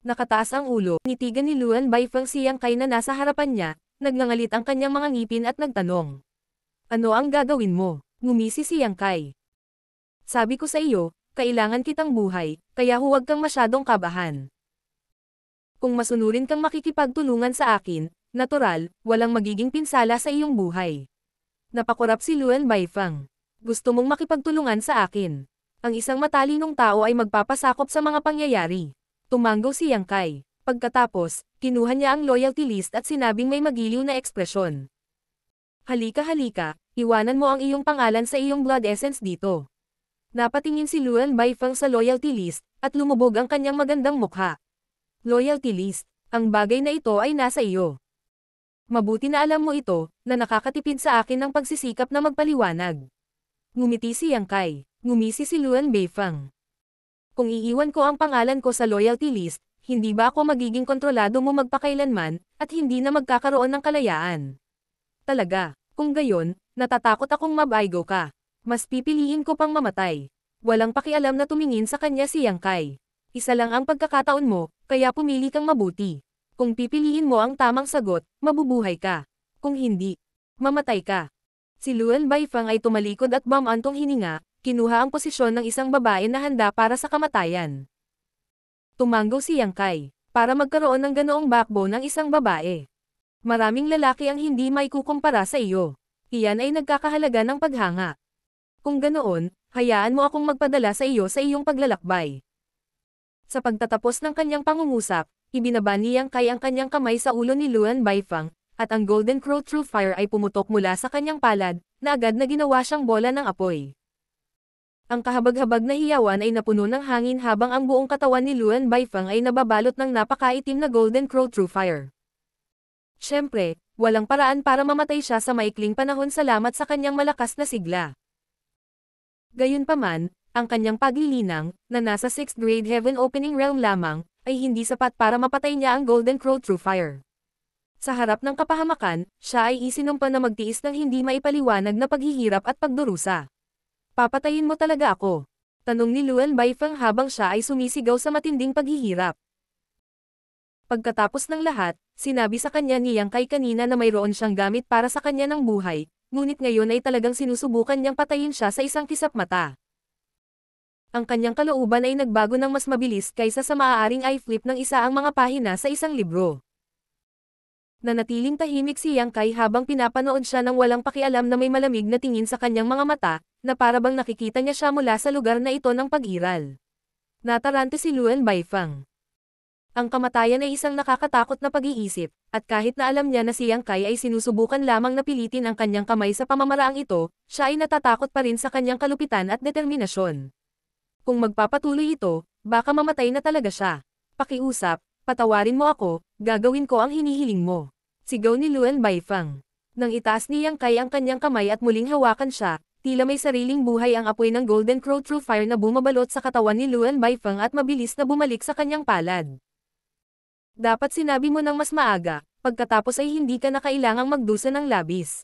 Nakataas ang ulo, nitigan ni Luan Baifeng si Yang Kai na nasa harapan niya, nagngangalit ang kanyang mga ngipin at nagtanong. Ano ang gagawin mo? Ngumisi si Yang Kai. Sabi ko sa iyo, kailangan kitang buhay, kaya huwag kang masyadong kabahan. Kung masunurin kang makikipagtulungan sa akin, natural, walang magiging pinsala sa iyong buhay. Napakurap si Luan Baifeng. Gusto mong makipagtulungan sa akin. Ang isang matalinong tao ay magpapasakop sa mga pangyayari. Tumanggaw si Yang Kai. Pagkatapos, kinuha niya ang loyalty list at sinabing may magiliw na ekspresyon. Halika, iwanan mo ang iyong pangalan sa iyong blood essence dito. Napatingin si Luan Baifeng sa loyalty list, at lumubog ang kanyang magandang mukha. Loyalty list, ang bagay na ito ay nasa iyo. Mabuti na alam mo ito, na nakakatipid sa akin ng pagsisikap na magpaliwanag. Ngumiti si Yang Kai. Ngumisi si Luan Baifeng. Kung iiwan ko ang pangalan ko sa loyalty list, hindi ba ako magiging kontrolado mo magpakailanman, at hindi na magkakaroon ng kalayaan? Talaga, kung gayon, natatakot akong mabaygo ka. Mas pipiliin ko pang mamatay. Walang pakialam na tumingin sa kanya si Yang Kai. Isa lang ang pagkakataon mo, kaya pumili kang mabuti. Kung pipiliin mo ang tamang sagot, mabubuhay ka. Kung hindi, mamatay ka. Si Luan Baifeng ay tumalikod at bumantong hininga, kinuha ang posisyon ng isang babae na handa para sa kamatayan. Tumanggaw si Yang Kai, para magkaroon ng ganoong backbone ng isang babae. Maraming lalaki ang hindi maikukumpara sa iyo. Iyan ay nagkakahalaga ng paghanga. Kung ganoon, Hayaan mo akong magpadala sa iyo sa iyong paglalakbay. Sa pagtatapos ng kanyang pangungusap, ibinaba ni Yang Kai ang kanyang kamay sa ulo ni Luan Baifeng, at ang Golden Crow True Fire ay pumutok mula sa kanyang palad, na agad na ginawa siyang bola ng apoy. Ang kahabag-habag na hiyawan ay napuno ng hangin habang ang buong katawan ni Luan Baifeng ay nababalot ng napakaitim na Golden Crow True Fire. Siyempre, walang paraan para mamatay siya sa maikling panahon salamat sa kanyang malakas na sigla. Gayunpaman, ang kanyang paglilinang, na nasa 6th grade Heaven Opening Realm lamang, ay hindi sapat para mapatay niya ang Golden Crow True Fire. Sa harap ng kapahamakan, siya ay isinumpa na magtiis ng hindi maipaliwanag na paghihirap at pagdurusa. Papatayin mo talaga ako? Tanong ni Luan Baifeng habang siya ay sumisigaw sa matinding paghihirap. Pagkatapos ng lahat, sinabi sa kanya ni Yang Kai kanina na mayroon siyang gamit para sa kanya ng buhay, ngunit ngayon ay talagang sinusubukan niyang patayin siya sa isang kisap mata. Ang kanyang kalooban ay nagbago ng mas mabilis kaysa sa maaaring i-flip ng isa ang mga pahina sa isang libro. Nanatiling tahimik si Yang Kai habang pinapanood siya ng walang pakialam na may malamig na tingin sa kanyang mga mata, na parabang nakikita niya siya mula sa lugar na ito ng pag-iral. Natarante si Luan Baifeng. Ang kamatayan ay isang nakakatakot na pag-iisip, at kahit na alam niya na si Yang Kai ay sinusubukan lamang na pilitin ang kanyang kamay sa pamamaraang ito, siya ay natatakot pa rin sa kanyang kalupitan at determinasyon. Kung magpapatuloy ito, baka mamatay na talaga siya. Pakiusap, patawarin mo ako, gagawin ko ang hinihiling mo. Sigaw ni Luan Baifeng. Nang itaas ni Yang Kai ang kanyang kamay at muling hawakan siya, tila may sariling buhay ang apoy ng Golden Crow True Fire na bumabalot sa katawan ni Luan Baifeng at mabilis na bumalik sa kanyang palad. Dapat sinabi mo ng mas maaga, pagkatapos ay hindi ka na kailangang magdusa ng labis.